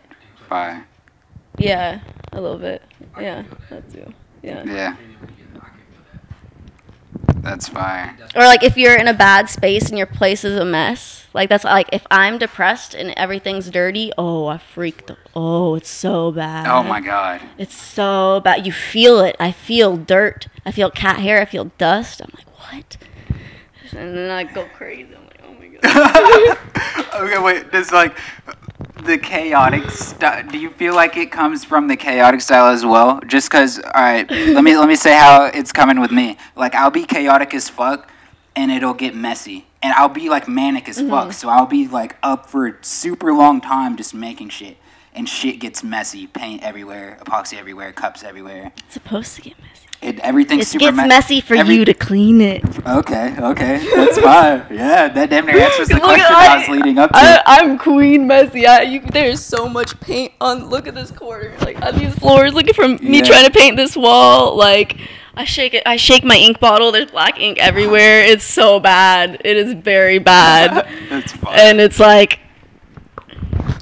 Fire. Yeah, a little bit. Yeah, that too. Yeah. Yeah. That's fire. Or like if you're in a bad space and your place is a mess, like that's like if I'm depressed and everything's dirty, it's so bad. Oh my god. It's so bad. You feel it. I feel dirt. I feel cat hair. I feel dust. I'm like, what? And then I go crazy. I'm like, oh my god. Okay, wait. Does like the chaotic style? Do you feel like it comes from the chaotic style as well? Just because, all right, let me say how it's coming with me. Like I'll be chaotic as fuck, and it'll get messy, and I'll be like manic as fuck. So I'll be like up for a super long time just making shit, and shit gets messy. Paint everywhere, epoxy everywhere, cups everywhere. It's supposed to get messy. Everything's super messy. It gets messy for you to clean it. Okay, that's fine. Yeah, that damn near answers the question I was leading up to. I'm queen messy. There's so much paint on. Look at this corner. Like on these floors. Look at me trying to paint this wall. Like I shake it. I shake my ink bottle. There's black ink everywhere. It's so bad. It is very bad. That's fine. And it's like,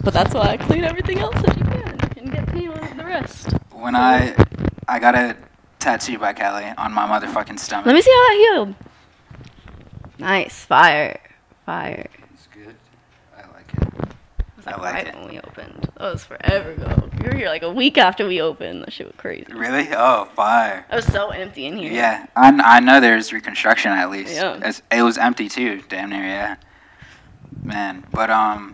but that's why I clean everything else that you can and get paint on the rest. When I got a tattoo by Kelly on my motherfucking stomach. Let me see how that healed. Nice. Fire. It's good. I like it. It was like right when we opened. That was forever ago. You were here like a week after we opened. That shit was crazy. Really? Oh, fire. It was so empty in here. Yeah. I know there's reconstruction at least. Yeah. It was empty too. Damn near, yeah. Man. But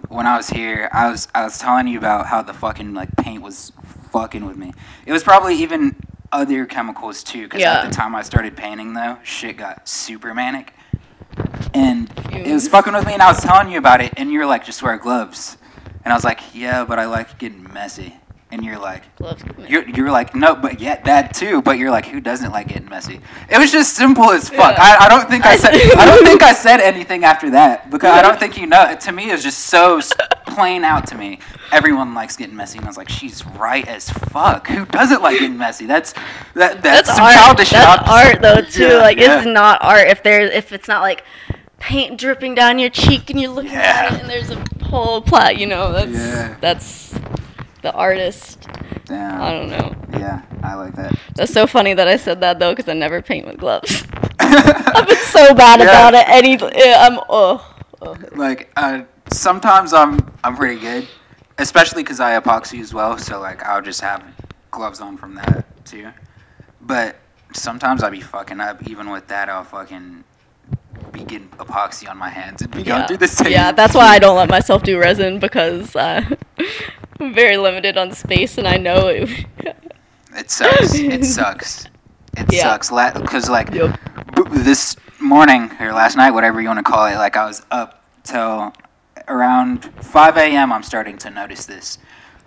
when I was here, I was telling you about how the fucking like paint was fucking with me. It was probably even other chemicals too, because at the time I started painting though, shit got super manic, and it was fucking with me. And I was telling you about it, and you were like, "Just wear gloves," and I was like, "Yeah, but I like getting messy." and you're like, Gloves get messy. you're like, no, but yeah, that too. But you're like, who doesn't like getting messy? It was just simple as fuck. Yeah. I don't think I said anything after that because I don't think you know. To me, it was just so plain out to me. Everyone likes getting messy, and I was like, she's right as fuck. Who doesn't like getting messy? That's some art. childish shit. That's art though too. Yeah, like yeah. it's not art if it's not like paint dripping down your cheek and you're looking at it and there's a whole plot. You know, that's the artist. Damn. I don't know. Yeah, I like that. That's so funny that I said that though, because I never paint with gloves. I've been so bad about it. Like sometimes I'm pretty good, especially because I epoxy as well. So like I'll just have gloves on from that too. But sometimes I be fucking up. Even with that, I'll fucking be getting epoxy on my hands and be going through the same. Yeah, that's why I don't let myself do resin because I'm very limited on space, and I know it. It sucks. It sucks. It sucks. Because like Yep. this morning or last night, whatever you want to call it, like I was up till around 5 a.m. I'm starting to notice this.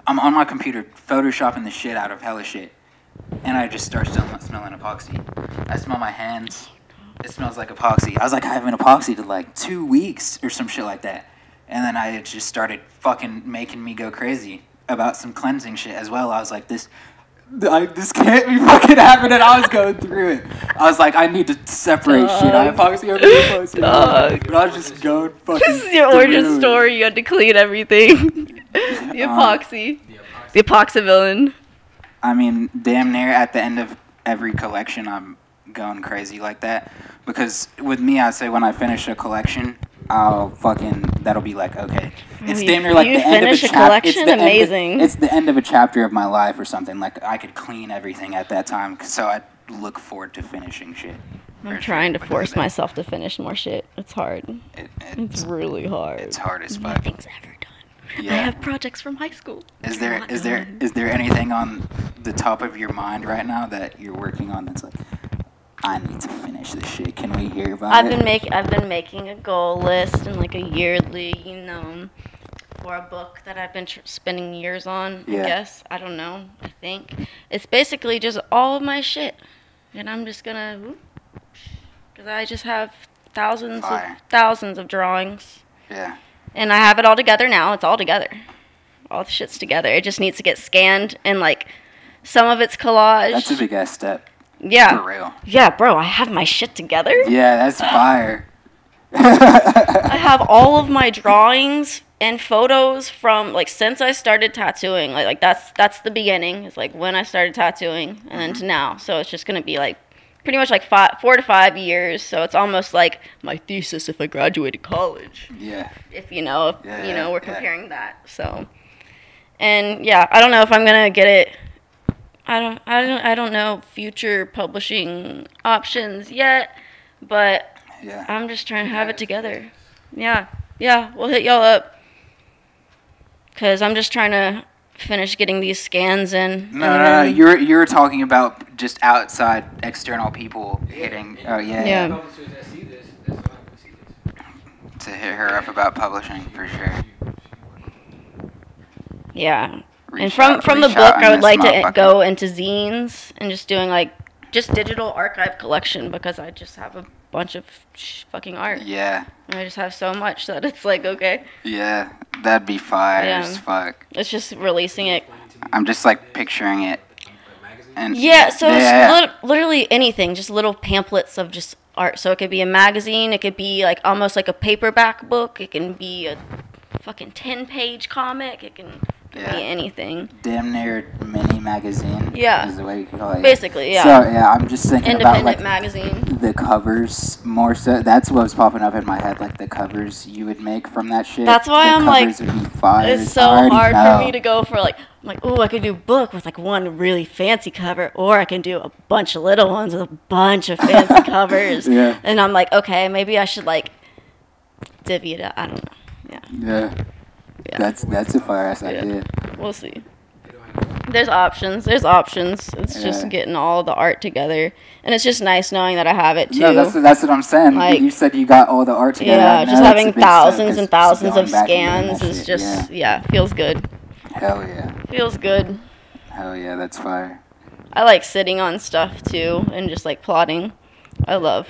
I'm on my computer photoshopping the shit out of hella shit, and I just start smelling epoxy. I smell my hands. It smells like epoxy. I was like, I haven't epoxied in like 2 weeks or some shit like that. And then it just started fucking making me go crazy about some cleansing shit as well. I was like, this can't be fucking happening. I was going through it. I was like, I need to separate shit. I epoxy over epoxy. But I was just going fucking This is your origin story. You had to clean everything. The epoxy. The epoxy villain. I mean, damn near at the end of every collection, I'm going crazy like that. Because with me, I'd say when I finish a collection, that'll be like, okay. It's damn near like the end of a chapter. Collection? Amazing. It's the end of a chapter of my life or something. Like, I could clean everything at that time. So I look forward to finishing shit. I'm trying to force myself to finish more shit. It's hard. It's really hard. It's hard as fuck. Nothing's ever done. Yeah. I have projects from high school. Is there anything on the top of your mind right now that you're working on that's like, I need to finish this shit. Can we hear about it? I've been making a goal list and like a yearly, for a book that I've been spending years on. Yeah. I guess I don't know. I think it's basically just all of my shit, and I'm just gonna, because I just have thousands of drawings. Yeah. And I have it all together now. It's all together. All the shit's together. It just needs to get scanned, and like some of it's collage. That's a big ass step. Yeah. For real. Yeah, bro, I have my shit together. Yeah, that's fire. I have all of my drawings and photos from like since I started tattooing. Like that's the beginning. It's like when I started tattooing and then to now. So it's just gonna be like pretty much like 4 to 5 years. So it's almost like my thesis if I graduated college. Yeah. If we're comparing that. So, and yeah, I don't know if I'm gonna get it. I don't know future publishing options yet, but I'm just trying to have it together. Yeah, we'll hit y'all up, cause I'm just trying to finish getting these scans in. No, you're talking about just outside external people hitting. Oh yeah. To hit her up about publishing for sure. Yeah. And from the book, I would like to go into zines and just doing like just digital archive collection, because I just have a bunch of fucking art. Yeah. And I just have so much that it's like, okay. Yeah, that'd be fire as fuck. It's just releasing it. I'm just like picturing it. And it's literally anything, just little pamphlets of just art. So it could be a magazine, it could be like almost like a paperback book, it can be a fucking 10-page comic, it can be anything. Damn near mini magazine. Yeah. Is the way you can call it. Basically, yeah. So yeah, I'm just thinking about like magazine. The covers more so. That's what was popping up in my head, like the covers you would make from that shit. That's why I'm like, would be fire. It's so hard for me to go for like, I'm like, oh, I could do a book with like one really fancy cover, or I can do a bunch of little ones with a bunch of fancy covers. Yeah. And I'm like, okay, maybe I should like divvy it up. I don't know. Yeah. That's a fire ass idea. We'll see. There's options. It's just getting all the art together, and it's just nice knowing that I have it too. No, that's what I'm saying. Like, you said you got all the art together. Yeah, just having thousands and thousands of scans is just feels good. Hell yeah. Feels good. Hell yeah, that's fire. I like sitting on stuff too and just like plotting. I love.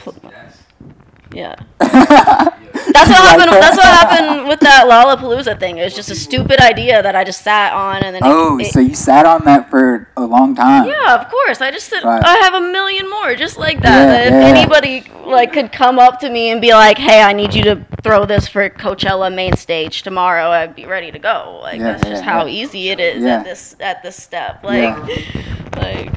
Yeah. That's what happened. That's what happened with that Lollapalooza thing. It was just a stupid idea that I just sat on, and then. So you sat on that for a long time. Yeah, of course. I just said Right. I have a million more just like that. Yeah, If yeah. anybody like could come up to me and be like, "Hey, I need you to throw this for Coachella main stage tomorrow," I'd be ready to go. Like Yeah, that's just how easy it is Yeah. at this step. Like, like.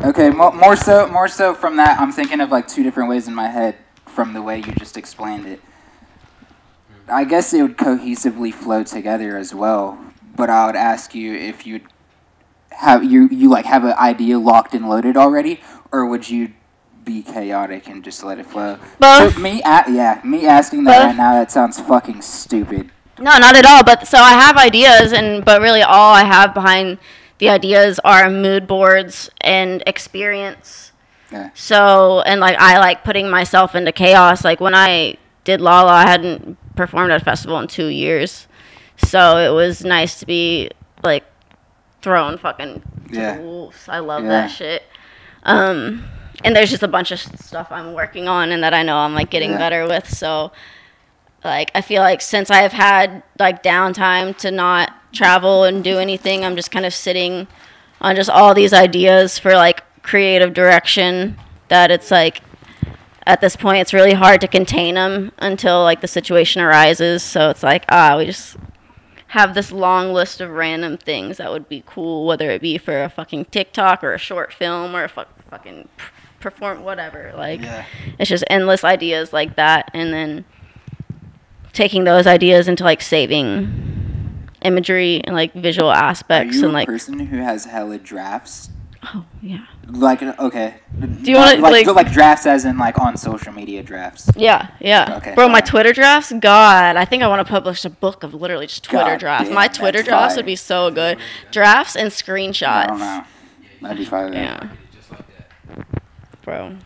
Okay, more so from that, I'm thinking of like two different ways in my head from the way you just explained it. I guess it would cohesively flow together as well, but I would ask you if you'd have like have an idea locked and loaded already, or would you be chaotic and just let it flow? Both. So me asking that Both. right now, that sounds fucking stupid. No, not at all. But so I have ideas, but really all I have behind the ideas are mood boards and experience. Yeah. So, and like I like putting myself into chaos. Like when I did Lala, I hadn't performed at a festival in 2 years, so it was nice to be like thrown fucking to the wolves. I love that shit. And there's just a bunch of stuff I'm working on and that I know I'm like getting better with. So like I feel like since I have had like downtime to not travel and do anything, I'm just kind of sitting on just all these ideas for like creative direction that it's like at this point it's really hard to contain them until like the situation arises. So it's like we just have this long list of random things that would be cool, whether it be for a fucking TikTok or a short film or a fucking perform whatever. Like it's just endless ideas like that, and then taking those ideas into like saving imagery and like visual aspects. Are you and like a person who has hella drafts? Oh yeah. Like okay. Do you want to like drafts as in like on social media drafts? Yeah. Okay. Bro, my Twitter drafts, God, I think I want to publish a book of literally just Twitter God drafts. damn, My Twitter that's drafts fire. would be so good. Drafts and screenshots. I don't know. That'd be fire. Yeah. Bro.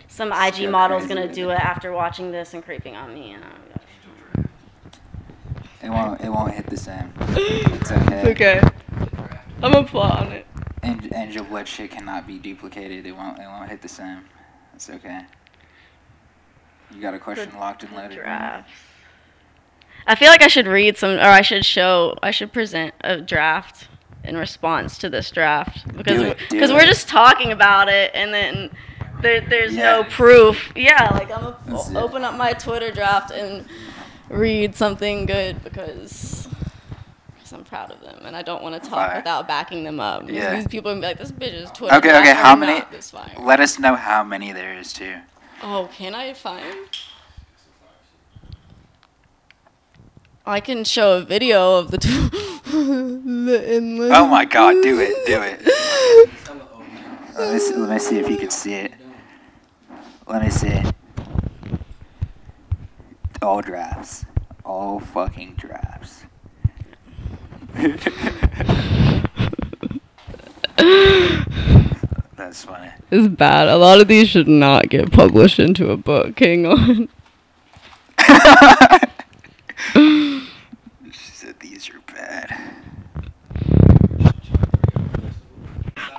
Some IG model's gonna do it after watching this and creeping on me. It won't hit the same. It's okay. It's okay. I'm gonna plot on it. Angelblood shit cannot be duplicated. It won't hit the same. It's okay. You got a question locked and loaded. Drafts. I feel like I should read some, or I should present a draft in response to this draft because we're just talking about it and then there's no proof. Yeah, like I'm gonna open up my Twitter draft and read something good because I'm proud of them and I don't want to talk without backing them up. Yeah. These people are gonna be like, this bitch is Twitter. Okay. How many? Let us know how many there is too. Oh, can I find? I can show a video of the endless. Oh my God! Do it. Let me see if you can see it. Let me see. All drafts. All fucking drafts. That's funny. It's bad. A lot of these should not get published into a book. Hang on. She said these are bad.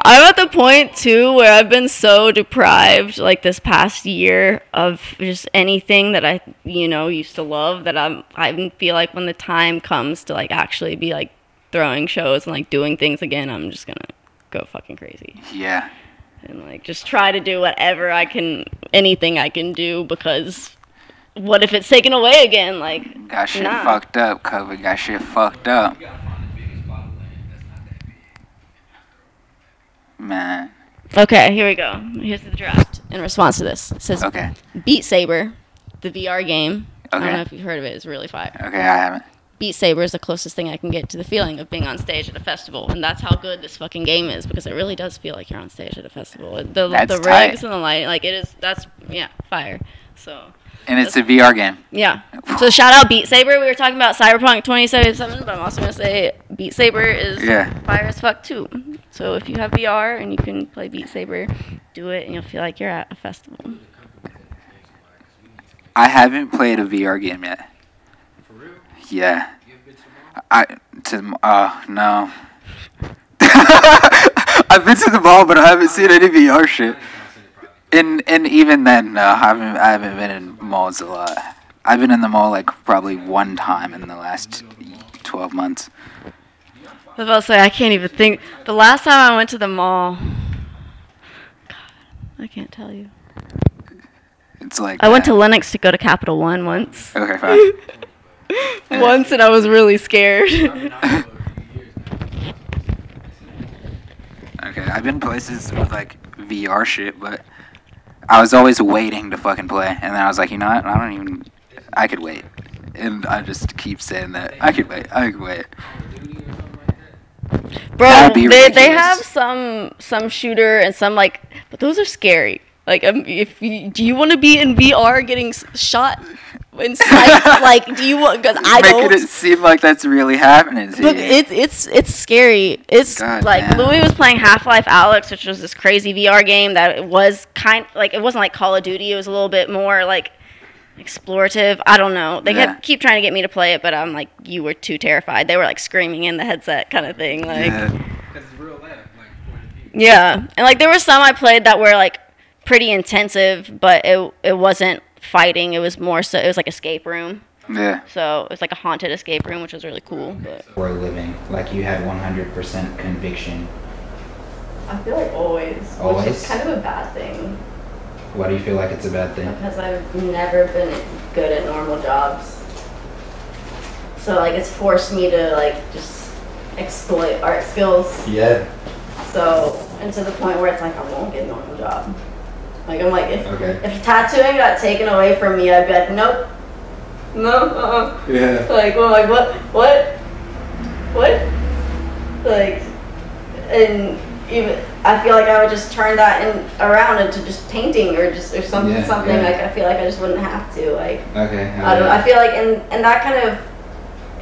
I'm at the point too where I've been so deprived like this past year of just anything that I used to love that I feel like when the time comes to like actually be like throwing shows and like doing things again, I'm just gonna go fucking crazy. Yeah. And like just try to do whatever I can, anything I can do, because what if it's taken away again? Like got shit fucked up. COVID got shit fucked up. Man. Okay, here we go. Here's the draft in response to this. It says Beat Saber, the VR game. I don't know if you've heard of it. It's really fire. Okay, I haven't. Beat Saber is the closest thing I can get to the feeling of being on stage at a festival, and that's how good this fucking game is, because it really does feel like you're on stage at a festival. The rigs and the lighting, like it is. That's fire. So. And it's a VR game. Yeah. So shout out Beat Saber. We were talking about Cyberpunk 2077, but I'm also gonna say Beat Saber is fire as fuck too. So if you have VR and you can play Beat Saber, do it, and you'll feel like you're at a festival. I haven't played a VR game yet. For real? Yeah. No. I've been to the mall, but I haven't seen any VR shit. And even then, no, I haven't been in malls a lot. I've been in the mall like probably one time in the last 12 months. I was about to say, I can't even think. The last time I went to the mall, God, I can't tell you. It's like I went to Lenox to go to Capital One once. Okay, fine. Once, and I was really scared. Okay, I've been places with like VR shit, but I was always waiting to fucking play, and then I was like, you know what? I could wait, and I just keep saying that I could wait. Bro, they have some shooter and some like, but those are scary. Like, do you want to be in VR getting shot in sight? Like, do you want? Because I don't. Making it seem like that's really happening. Look, it's scary. It's God like damn. Louis was playing Half-Life Alyx, which was this crazy VR game that it was like it wasn't like Call of Duty. It was a little bit more like explorative. I don't know. They keep trying to get me to play it, but I'm like, you were too terrified. They were like screaming in the headset, kind of thing. Like, Because it's real life, like point of view. yeah, and like there were some I played that were like pretty intensive, but it wasn't fighting. It was more so it was like escape room. Yeah. So it was like a haunted escape room, which was really cool. But For a living, like you had 100% conviction. I feel like always, Always? which is kind of a bad thing Why do you feel like it's a bad thing? because I've never been good at normal jobs. So like it's forced me to like just exploit art skills. Yeah. So and to the point where it's like I won't get a normal job. Like I'm like if tattooing got taken away from me, I'd be like nope, no, Yeah. Like well, like what, like, and even I feel like I would just turn that around into just painting or something. Yeah. Like I feel like I just wouldn't have to. Like Okay. I feel like and that kind of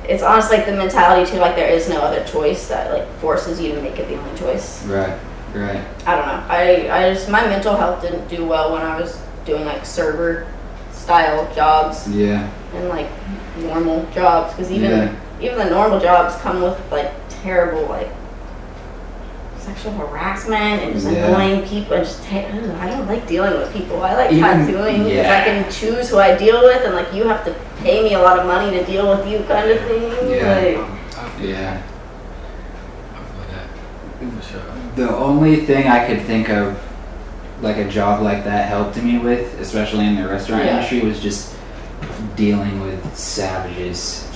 it's honestly like the mentality too. Like there is no other choice that like forces you to make it the only choice. Right. I don't know. I just my mental health didn't do well when I was doing like server style jobs. Yeah. And like normal jobs because even the normal jobs come with like terrible like sexual harassment and just annoying people and just I don't like dealing with people. I like tattooing because I can choose who I deal with and like you have to pay me a lot of money to deal with you kind of thing. Yeah. I feel that. For sure. The only thing I could think of, like a job like that helped me with, especially in the restaurant industry, was just dealing with savages.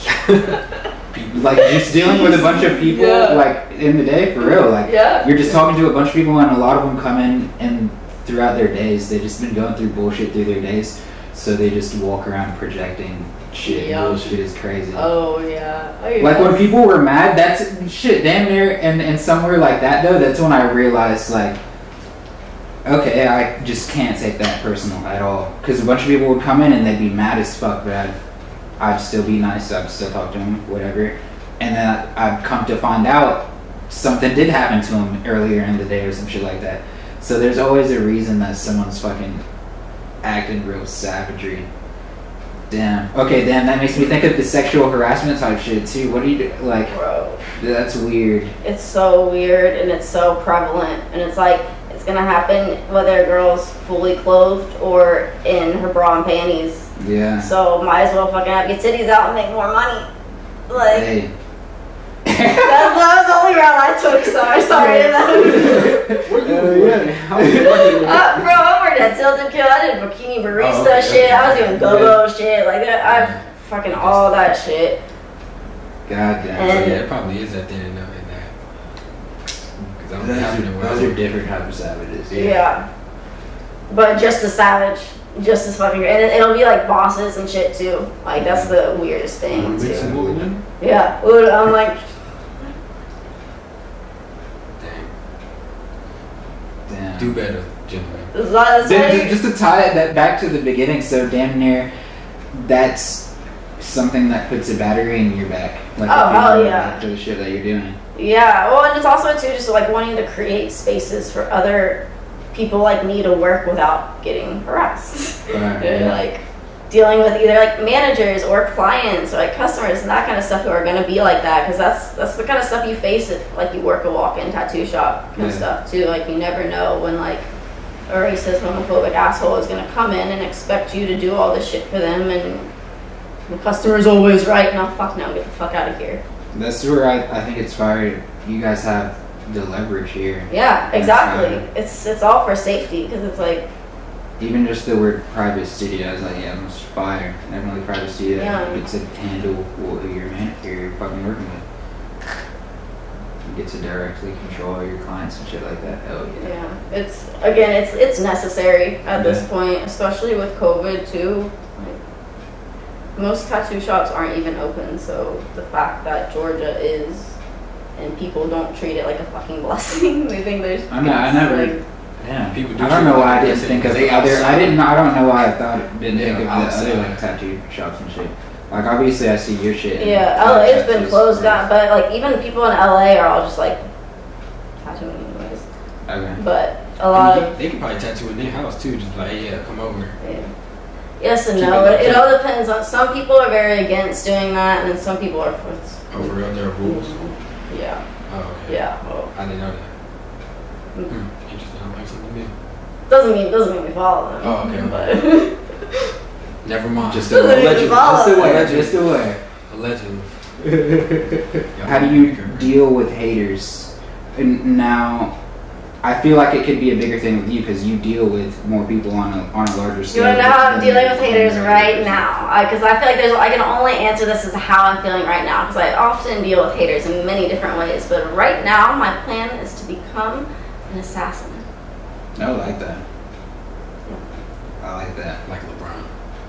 Like just dealing with a bunch of people, like in the day, for real. Like you're just talking to a bunch of people, and a lot of them come in and throughout their days, they've just been going through bullshit through their days, so they just walk around projecting shit. Bullshit is crazy. Like when people were mad, that's shit damn near, and somewhere like that though, that's when I realized like, okay, I just can't take that personal at all, because a bunch of people would come in and they'd be mad as fuck, but I'd still be nice, I'd still talk to them, whatever, and then I'd come to find out something did happen to them earlier in the day or some shit like that. So there's always a reason that someone's fucking acting real savagery. Damn. Okay, damn, that makes me think of the sexual harassment type shit too. What do you do? Like, Bro, that's weird. it's so weird and it's so prevalent and it's like it's gonna happen whether a girl's fully clothed or in her bra and panties. Yeah. So might as well fucking have your titties out and make more money. Like Hey. that was the only route I took, so I'm sorry. Bro, I worked at Tilted Kill. I did bikini barista shit. I was doing go-go shit. Like that. I fucking all that shit. God damn. And So yeah, it probably is at the end of it now. Because I'm having Those are different type of savages. yeah. But just as savage. Just as fucking, and it'll be like bosses and shit too. Like that's the weirdest thing too. Yeah, I'm like, Damn. Do better, gentlemen. Just to tie that back to the beginning, so damn near, that's something that puts a battery in your back. Like hell yeah. After the shit that you're doing. Yeah, well, and it's also too just like wanting to create spaces for other people like me to work without getting harassed. Right, yeah. Like, dealing with either like managers or clients or like customers and that kind of stuff who are going to be like that, because that's the kind of stuff you face if like you work a walk-in tattoo shop and stuff too. Like you never know when like a racist, homophobic asshole is going to come in and expect you to do all this shit for them, and the customer is always right. No, fuck no, get the fuck out of here. That's where I think it's fire. You guys have the leverage here. Yeah, exactly. It's all for safety, because it's like, even just the word private studio, I was like, yeah, it's fire. Definitely private studio. Yeah. You get to handle who you're fucking working with. You get to directly control your clients and shit like that. Hell yeah. yeah, it's necessary at this point, especially with COVID too. Like, most tattoo shops aren't even open, so the fact that Georgia is, and people don't treat it like a fucking blessing. They think there's. I never. Like, yeah, people do. I don't know why I didn't think of other. I don't know why I didn't think of the outside. other like tattoo shops and shit. Like obviously I see your shit. Yeah, LA's been closed down, but like even people in LA are all just like tattooing anyways. Okay. But a lot of they can probably tattoo in their house too. Just like, yeah, come over. yeah. Yes and no. It all depends on. Some people are very against doing that, and then some people are for. Oh, for real, there are rules. Yeah. Oh, okay. Yeah. Well, I didn't know that. Interesting. I like something new. doesn't mean we follow them. Oh, okay. But Never mind. Just Doesn't allegedly. even follow. Just aware. Allegedly. How do you deal with haters? And now, I feel like it could be a bigger thing with you because you deal with more people on a larger scale. you want to know how I'm dealing with haters right now? Because I feel like I can only answer this as how I'm feeling right now, because I often deal with haters in many different ways. But right now, my plan is to become an assassin. I like that. I like that. Like LeBron.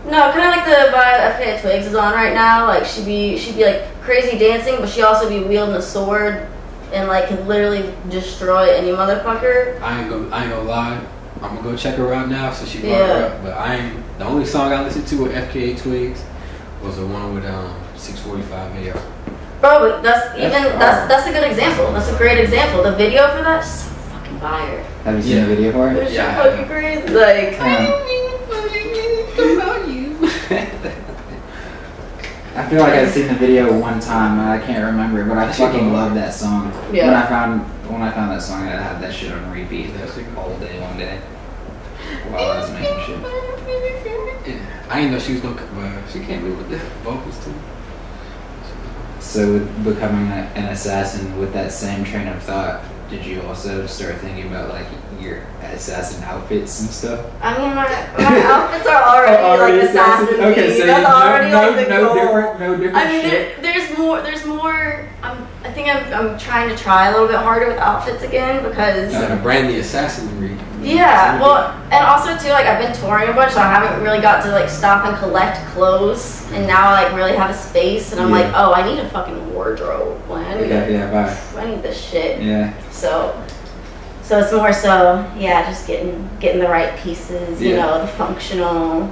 No, kind of like the vibe FKA Twigs is on right now. Like she'd be like crazy dancing, but she also be wielding a sword and like could literally destroy any motherfucker. I ain't gonna lie. I'm gonna go check her out now since she brought her up. But the only song I listened to with FKA Twigs was the one with 645 AM. Bro, but that's a good example. That's a great example. The video for that is so fucking fire. Have you seen the video for it? It's so fucking crazy. Like, I feel like I've seen the video one time and I can't remember, but I fucking love that song. Yeah. When I found that song, I had that shit on repeat all day, one day, while I was making shit. Yeah. I didn't know she was gonna. She came in with the vocals too. So, with becoming an assassin with that same train of thought, did you also start thinking about like your assassin outfits and stuff? I mean, my outfits are already like assassin themed. Okay, so that's already like the goal. No different I mean, shit. there's more. I think I'm trying to try a little bit harder with outfits again because. Brand the assassinry. Yeah, well, and also too, like I've been touring a bunch, so I haven't really got to like stop and collect clothes, and now I like really have a space, and I'm like, oh, I need a fucking wardrobe. Like, I need this shit. Yeah. So it's more so, yeah, just getting the right pieces, you know, the functional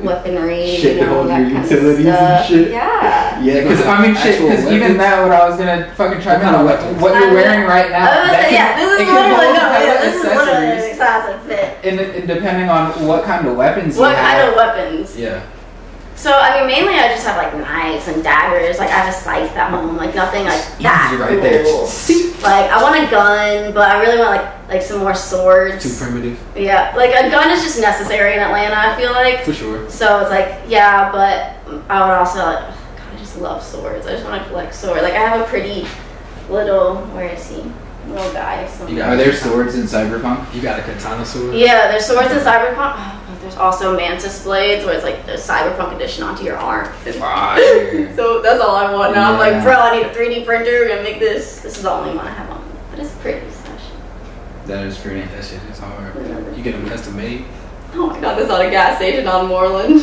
weaponry, shit you know, to hold that your kind utilities of stuff. and shit. Yeah. Yeah, because I mean, shit, because even that, what I was gonna fucking try to what you're wearing right now. This is literally an assassin fit. And depending on what kind of weapons you have. What kind of weapons? Yeah. So, I mean, mainly I just have, like, knives and daggers. Like, I have a scythe at home. Like, nothing, like, that right cool. there. Like, I want a gun, but I really want, like some more swords. Too primitive. Yeah. Like, a gun is just necessary in Atlanta, I feel like. For sure. So, it's like, yeah, but I would also, like, God, I just love swords. I just want to collect swords. Like, I have a pretty little, where is he? Little guy. Are there swords in Cyberpunk? You got a katana sword? Yeah, there's swords in Cyberpunk. Oh, but there's also mantis blades where it's like the Cyberpunk edition onto your arm. So that's all I want now. I'm like, bro, I need a 3D printer. We're gonna make this. This is the only one I have on. But it's pretty. That is pretty. That shit is hard. You get them custom made? Oh, I got this at a gas station on Moreland.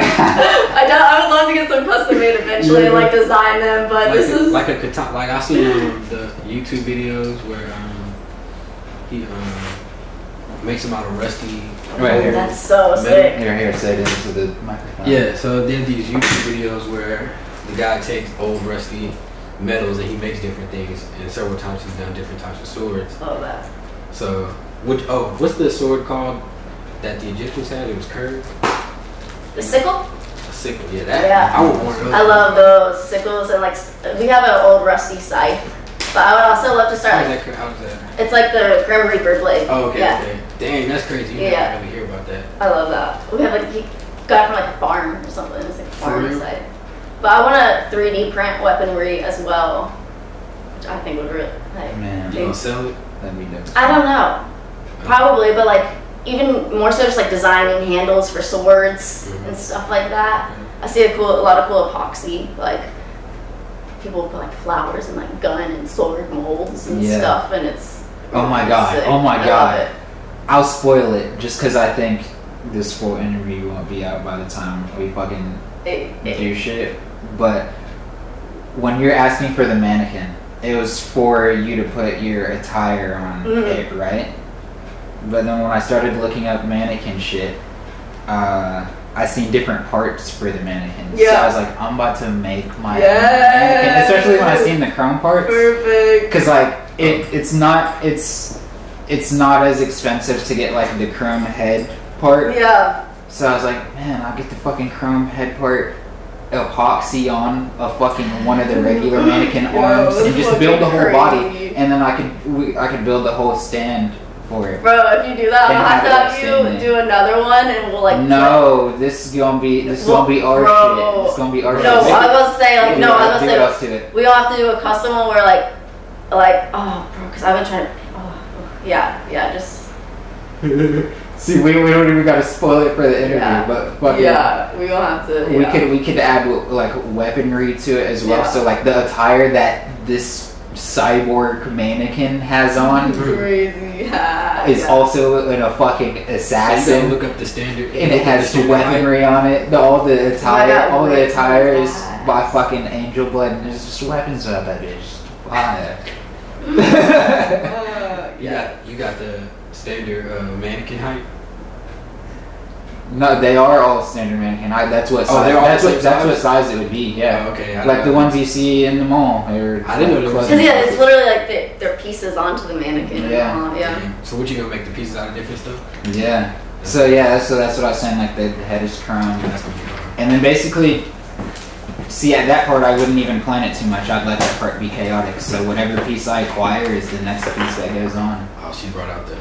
I would love to get some custom made eventually and like design them, but like this is like a katana. Like I see the YouTube videos where he makes them out of rusty. Right here. That's so sick. Here, say this to the microphone. Yeah, so then these YouTube videos where the guy takes old rusty metals and he makes different things, and several times he's done different types of swords. Oh, that. So what's the sword called that the Egyptians had? It was curved. The sickle? A sickle, yeah. That. Yeah. I would want those. I love those sickles, and like we have an old rusty scythe, but I would also love to start. How's that? It's like the Grim Reaper blade. Oh, okay. Yeah. Okay. Dang, that's crazy. You Yeah. don't really hear about that. I love that. We have like he got it from like a farm or something. It's like a For farm real? inside. But I want to 3D print weaponry as well, which I think would really like. Man, You gonna sell it? that'd be dope. I don't know. Probably, but like even more so, just like designing handles for swords and stuff like that. I see a lot of cool epoxy, like people put like flowers and like gun and sword molds and Yeah. stuff, and it's Oh my god! sick. Oh my I love god! it. I'll spoil it just because I think this full interview won't be out by the time we fucking do shit. But when you're asking for the mannequin, it was for you to put your attire on it, right? But then when I started looking up mannequin shit, I seen different parts for the mannequin. So I was like, I'm about to make my own mannequin. Especially when I seen the chrome parts. Perfect. Because like it's not as expensive to get like the chrome head part. Yeah. So I was like, man, I'll get the fucking chrome head part epoxy on a fucking one of the regular mannequin arms and just build the whole body, and then I could build the whole stand for it. Bro, if you do that, Then I'll have to have it have you extended. do another one, and we'll like. No, this is gonna be our Bro. shit. It's gonna be our shit. No, I was about to say like Do no, I what was about else to to say it. we all have to do a custom one where like oh bro, because I've been trying to. Yeah, just. See, we don't even gotta spoil it for the interview, but fucking. Yeah, we gonna have to. Yeah. We could add like weaponry to it as well. Yeah. So like the attire that this cyborg mannequin has on Crazy. Yeah. is also in a fucking So you assassin, gotta look up the standard. and it has weaponry on it. All the attire is by fucking Angelblood, and there's just weapons on that bitch. Fire. You got the standard mannequin height. No, they are all standard mannequin. That's what Oh, size. they're all That's the what same size it would be. Yeah. Oh, okay. Like the ones you see in the mall. Or I didn't know there was- Because yeah, it's literally like they're pieces onto the mannequin. Yeah. Yeah. So what you gonna make the pieces out of different stuff? Yeah. So that's what I was saying. Like the head is chrome, and then basically, see at that part I wouldn't even plan it too much. I'd let that part be chaotic. So whatever piece I acquire is the next piece that goes on. Oh, she brought out the.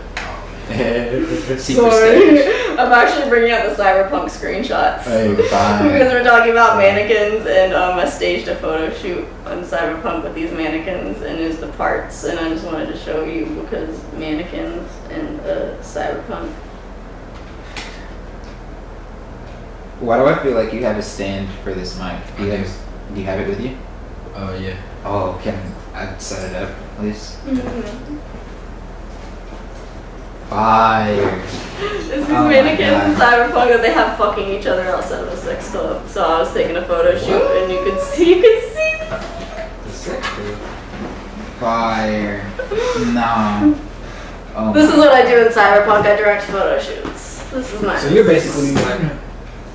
Sorry, I'm actually bringing out the cyberpunk screenshots. Hey, bye. Because we're talking about mannequins, and I staged a photo shoot on Cyberpunk with these mannequins, and is the parts, and I just wanted to show you because mannequins and Cyberpunk. Why do I feel like you have a stand for this mic? Do you have it with you? Yeah. Oh, can I set it up, please? Fire. It's these mannequins in Cyberpunk that they have fucking each other outside of a sex club. So I was taking a photo shoot, and you could see them. The sex club. Fire. No. Oh This is what I do in Cyberpunk. I direct photo shoots. This is my. So you're basically like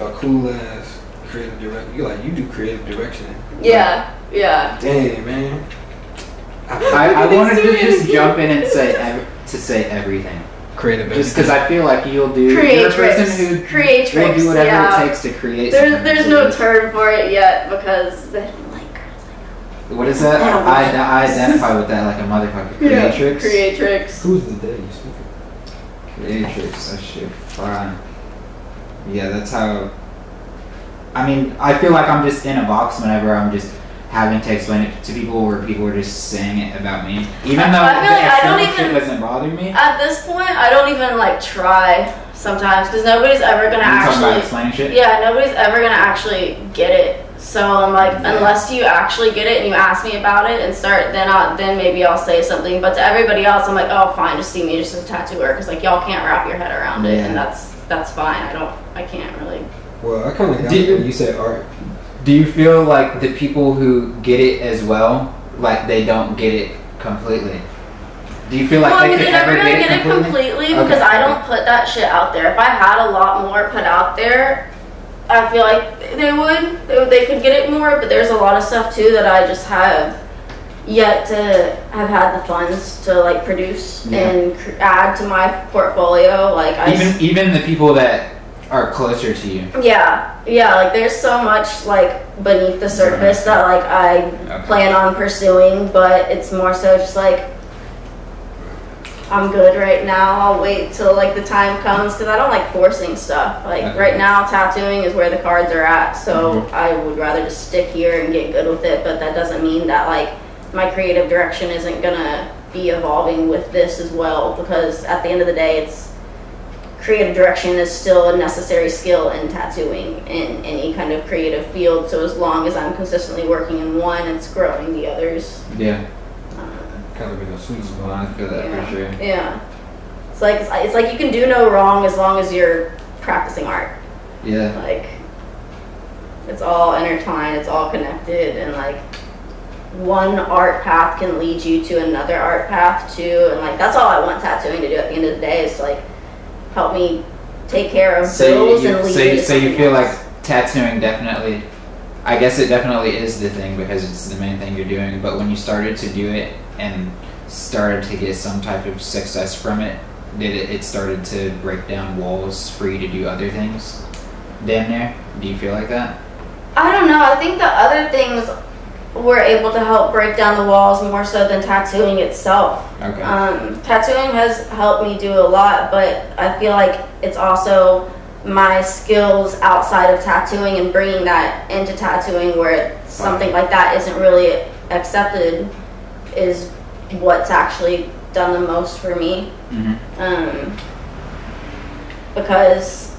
a cool ass creative director. You do creative direction. Yeah. Dang, man. I wanted to just jump in and say everything. Creative. Just because I feel like you're a person who Creatrix, will do whatever yeah. it takes to create something. There's no term for it yet because they don't like girls. What is that? I identify with that like a motherfucker. Creatrix? Creatrix. Who's the daddy you speak of? Creatrix, that shit. Fine. Yeah, that's how. I mean, I feel like I'm just in a box whenever I'm just having to explain it to people where people are just saying it about me. Even though I feel like I don't shit even doesn't bother me. At this point, I don't even like try sometimes because nobody's ever gonna You talking about actually. explaining shit? Yeah, nobody's ever gonna actually get it. So I'm like, unless you actually get it and you ask me about it and start, then maybe I'll say something. But to everybody else, I'm like, oh, fine, just see me just as a tattooer because like y'all can't wrap your head around it, and that's fine. I can't really. Well, I kind of got it when you said art. Do you feel like the people who get it as well, like they don't get it completely? Do you feel like they could never ever gonna get it completely because I don't put that shit out there. If I had a lot more put out there, I feel like they could get it more. But there's a lot of stuff too that I just have yet to have had the funds to like produce and add to my portfolio. Like even the people that are closer to you. Yeah, like there's so much like beneath the surface that like I plan on pursuing, but it's more so just like I'm good right now. I'll wait till like the time comes because I don't like forcing stuff. Like right now, tattooing is where the cards are at, so I would rather just stick here and get good with it. But that doesn't mean that like my creative direction isn't gonna be evolving with this as well, because at the end of the day, it's creative direction is still a necessary skill in tattooing in any kind of creative field. So as long as I'm consistently working in one, it's growing the others. Yeah. Kind of in a sweet spot. I feel that for sure. Yeah. It's like you can do no wrong as long as you're practicing art. Yeah. Like it's all intertwined, it's all connected, and like one art path can lead you to another art path too, and like that's all I want tattooing to do at the end of the day is to like help me take care of bills and lead me to so you something feel else. like tattooing definitely, I guess it definitely is the thing because it's the main thing you're doing, but when you started to do it and started to get some type of success from it, it started to break down walls for you to do other things? Damn near? Do you feel like that? I don't know. I think the other things were able to help break down the walls more so than tattooing itself. Okay. Tattooing has helped me do a lot, but I feel like it's also my skills outside of tattooing and bringing that into tattooing where something like that isn't really accepted is what's actually done the most for me. Because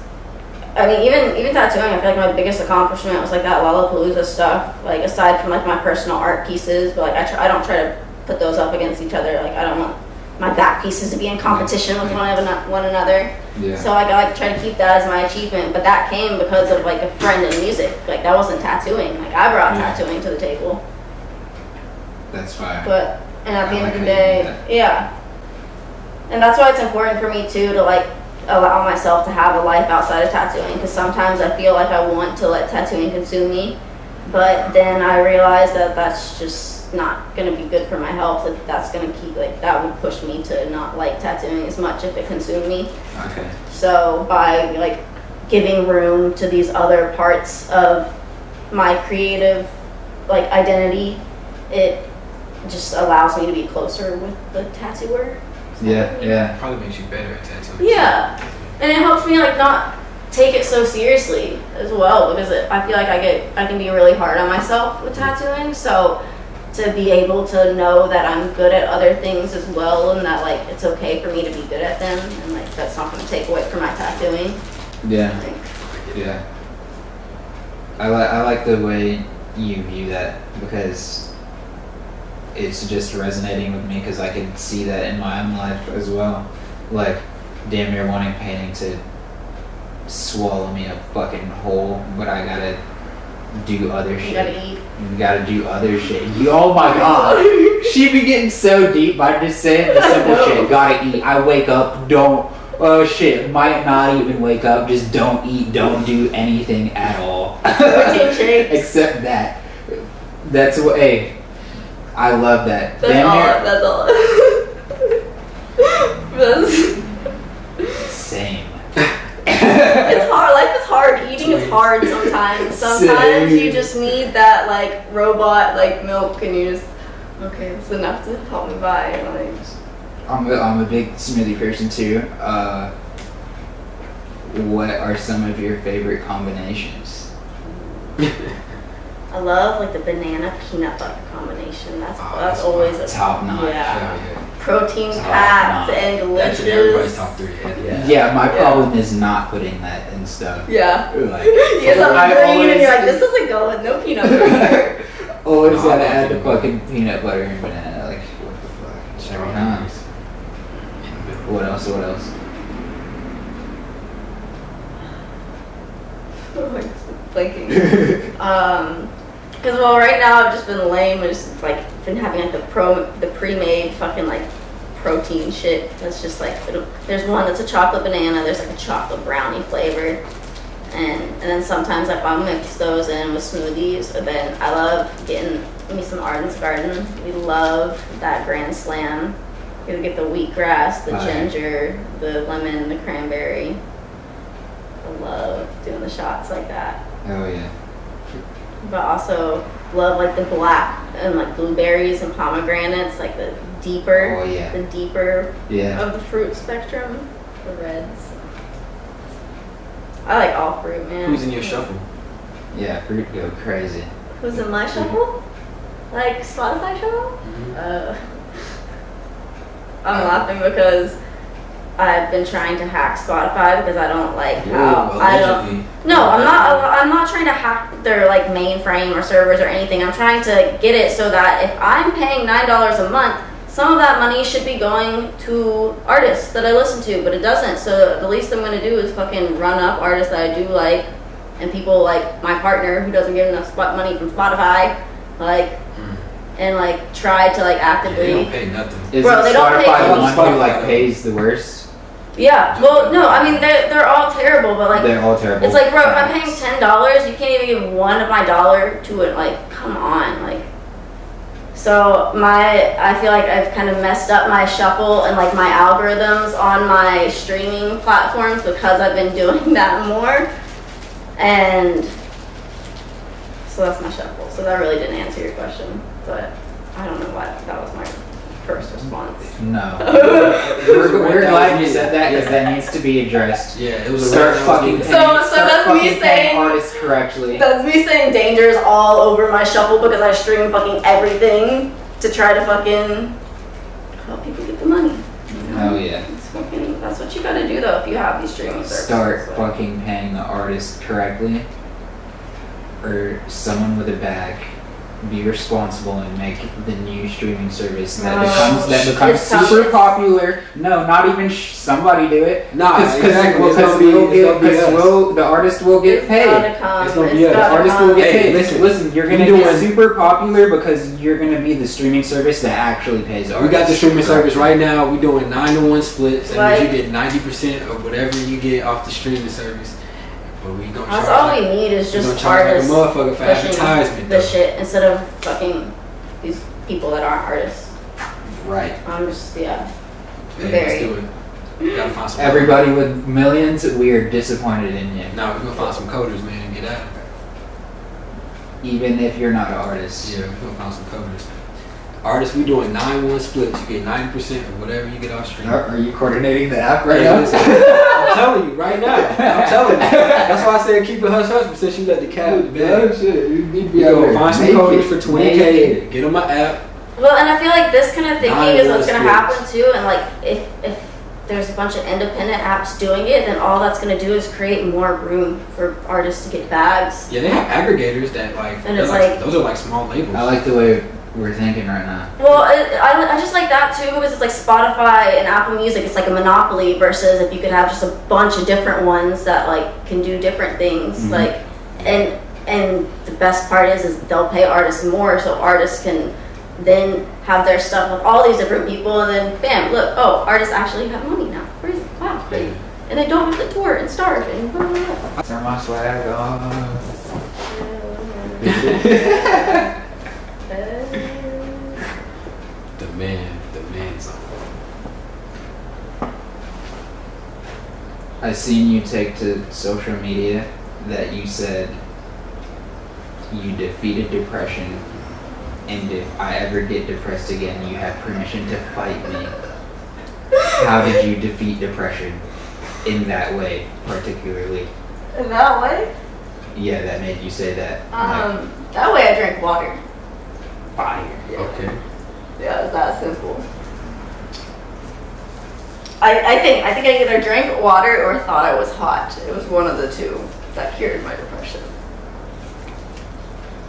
I mean, even tattooing, I feel like my biggest accomplishment was like that Lollapalooza stuff. Like aside from like my personal art pieces, but like I don't try to put those up against each other. Like I don't want my back pieces to be in competition with one another. Yeah. So like I like to try to keep that as my achievement. But that came because of like a friend in music. Like that wasn't tattooing. Like I brought tattooing to the table. That's fine. But and at the end of the day, and that's why it's important for me too to like allow myself to have a life outside of tattooing, because sometimes I feel like I want to let tattooing consume me, but then I realize that that's just not going to be good for my health. That's going to keep like that would push me to not like tattooing as much if it consumed me. Okay. So by like giving room to these other parts of my creative like identity, it just allows me to be closer with the tattooer. Yeah. Probably makes you better at tattooing. Yeah, and it helps me like not take it so seriously as well, because I feel like I can be really hard on myself with tattooing. So to be able to know that I'm good at other things as well, and that like it's okay for me to be good at them, and like that's not going to take away from my tattooing. Yeah. I like the way you view that, because it's just resonating with me, because I can see that in my own life as well. Like, damn near wanting painting to swallow me a fucking whole, but I gotta do other shit. You gotta eat. You gotta do other shit. Oh my god. She be getting so deep by just saying the simple shit. Gotta eat. I wake up, don't. Oh shit, might not even wake up. Just don't eat, don't do anything at all. Except that. That's what, hey. I love that. That's all. Same. It's hard. Life is hard. Eating is hard sometimes. Sometimes you just need that like robot like milk, and you just it's enough to help me by. Like, I'm a big smoothie person too. What are some of your favorite combinations? I love like the banana peanut butter combination. That's always a top notch. Yeah. Protein packed and delicious. That's in everybody's top 3. Yeah, my problem is not putting that in stuff. Yeah. Like, you get something green and you're like, this doesn't go with no peanut butter. Always gotta add the fucking peanut butter and banana. Like, what the fuck? Every time. What else? Blinking. Because right now I've just been lame and just like been having like the pre-made fucking like protein shit. That's just like there's one that's a chocolate banana. There's like a chocolate brownie flavor, and then sometimes like I'll mix those in with smoothies. But then I love getting Give me some Arden's Garden. We love that Grand Slam. You get the wheatgrass, the ginger, the lemon, the cranberry. I love doing the shots like that. Oh yeah. But also love like the black and like blueberries and pomegranates, like the deeper, of the fruit spectrum. The reds. I like all fruit, man. Who's in your shuffle? Yeah, fruit go crazy. Who's in my shuffle? Like Spotify shuffle? I'm laughing because I've been trying to hack Spotify because I don't like how I'm not trying to hack their like mainframe or servers or anything. I'm trying to get it so that if I'm paying $9 a month, some of that money should be going to artists that I listen to, but it doesn't. So the least I'm gonna do is fucking run up artists that I do like, and people like my partner who doesn't get enough money from Spotify, like, and like try to like actively. They don't pay nothing. Bro, they don't pay. The one who like pays the worst. Yeah, well, no, I mean they're all terrible, but like they're all terrible. It's like, bro, if I'm paying $10, you can't even give one of my dollar to it. Like, come on, like. So I feel like I've kind of messed up my shuffle and like my algorithms on my streaming platforms because I've been doing that more, and so that's my shuffle. So that really didn't answer your question, but I don't know why that was my first response. No. we're glad you said that because that needs to be addressed. Yeah, it was a start fucking so that's me saying artists correctly. That's me saying Danger's all over my shuffle because I stream fucking everything to try to fucking help people get the money. Oh yeah. That's what you gotta do though if you have these streaming services. Start fucking paying the artist correctly, or someone with a bag. Be responsible and make the new streaming service that becomes super popular. No, not even somebody do it. Nah, because the artist will get paid. It's gonna be the artist will get paid. Listen, you're gonna get super popular because you're gonna be the streaming service that actually pays artists. We got the streaming service right now. We're doing 9-to-1 splits. That means you get 90% of whatever you get off the streaming service. That's all we need is just artists like a motherfucker for advertisement. The shit instead of fucking these people that aren't artists. Right. I'm just Let's do it. We gotta find some everybody with millions, we are disappointed in you. No, we're gonna find some coders, man, and get out of it. Even if you're not an artist. Yeah, we're gonna find some coders. Artists, we doing 9-1 splits. You get 90% of whatever you get off stream. Are you coordinating the app right now? Listen, I'm telling you right now. I'm telling you. That's why I said keep it hush hush. Since you let the cat in the bag. Shit, you need to be find some coders for $20K. Get on my app. Well, and I feel like this kind of thinking is what's gonna happen too. And like if there's a bunch of independent apps doing it, then all that's gonna do is create more room for artists to get bags. Yeah, they have aggregators that like. And it's like those are like small labels. I like the way we're thinking right now. Well, I just like that too because it's like Spotify and Apple Music. It's like a monopoly versus if you could have just a bunch of different ones that like can do different things. Mm-hmm. Like, and the best part is they'll pay artists more, so artists can then have their stuff with all these different people, and then bam, look, oh, artists actually have money now. Crazy, wow, crazy. And they don't have to tour and starve and blah, blah, blah. Turn my swag on. The man's on. I seen you take to social media that you said you defeated depression, and if I ever get depressed again, you have permission to fight me. How did you defeat depression in that way, particularly? In that way? Yeah, that made you say that. That way I drank water. Fire. Yeah. Okay. Yeah, it's that simple. I think I either drank water or thought I was hot. It was one of the two that cured my depression.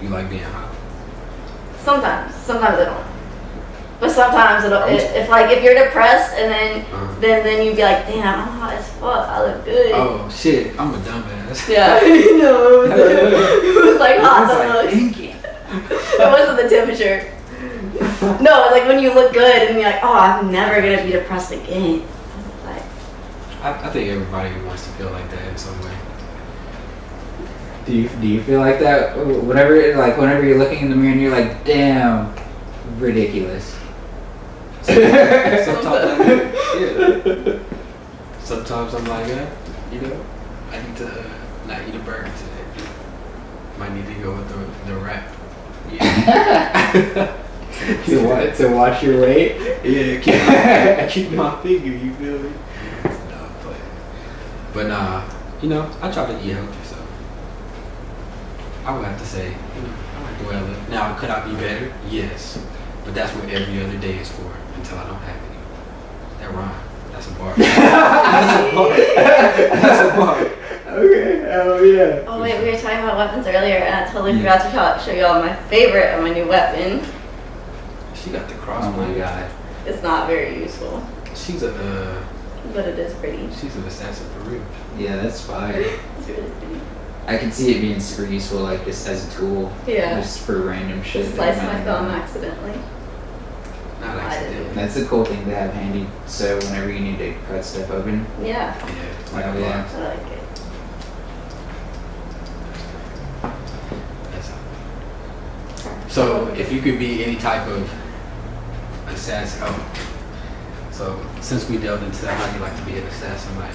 You like being hot? Sometimes I don't. But sometimes if you're depressed and then you'd be like, damn, I'm hot as fuck. I look good. Oh shit, I'm a dumbass. Yeah, you know, it was like hot. It wasn't the temperature. No, it's like when you look good and you're like, oh, I'm never gonna be depressed again. I think everybody wants to feel like that in some way. Do you feel like that? Whenever you're looking in the mirror and you're like, damn, ridiculous. Sometimes, yeah. Sometimes I'm like, yeah, you know, I need to not eat a burger today. Might need to go with the wrap. Yeah. to watch your weight? Yeah, keep my figure, you feel me? No, but nah, you know, I try to eat healthy, so I would have to say, you know, I like the way I look. Now, could I be better? Yes. But that's what every other day is for, until I don't have any. That rhyme. That's a bar. That's a bar. Okay, oh yeah. Oh wait, we were talking about weapons earlier, and I totally forgot to show y'all my favorite of my new weapon. She got the crossbow. Oh my god. It's not very useful, She's a but it is pretty. she's an assassin for real. Yeah, that's fire. It's really pretty. I can see it being super useful, like just as a tool. Yeah. Just for random shit. Just that sliced you my might thumb not- accidentally. Not I accidentally. That's a cool thing to have handy. So whenever you need to cut stuff open. Yeah, Yeah, it's like Oh, a yeah. box. I like it. That's all. So, if you could be any type of assassin, so since we delved into how you like to be an assassin, like,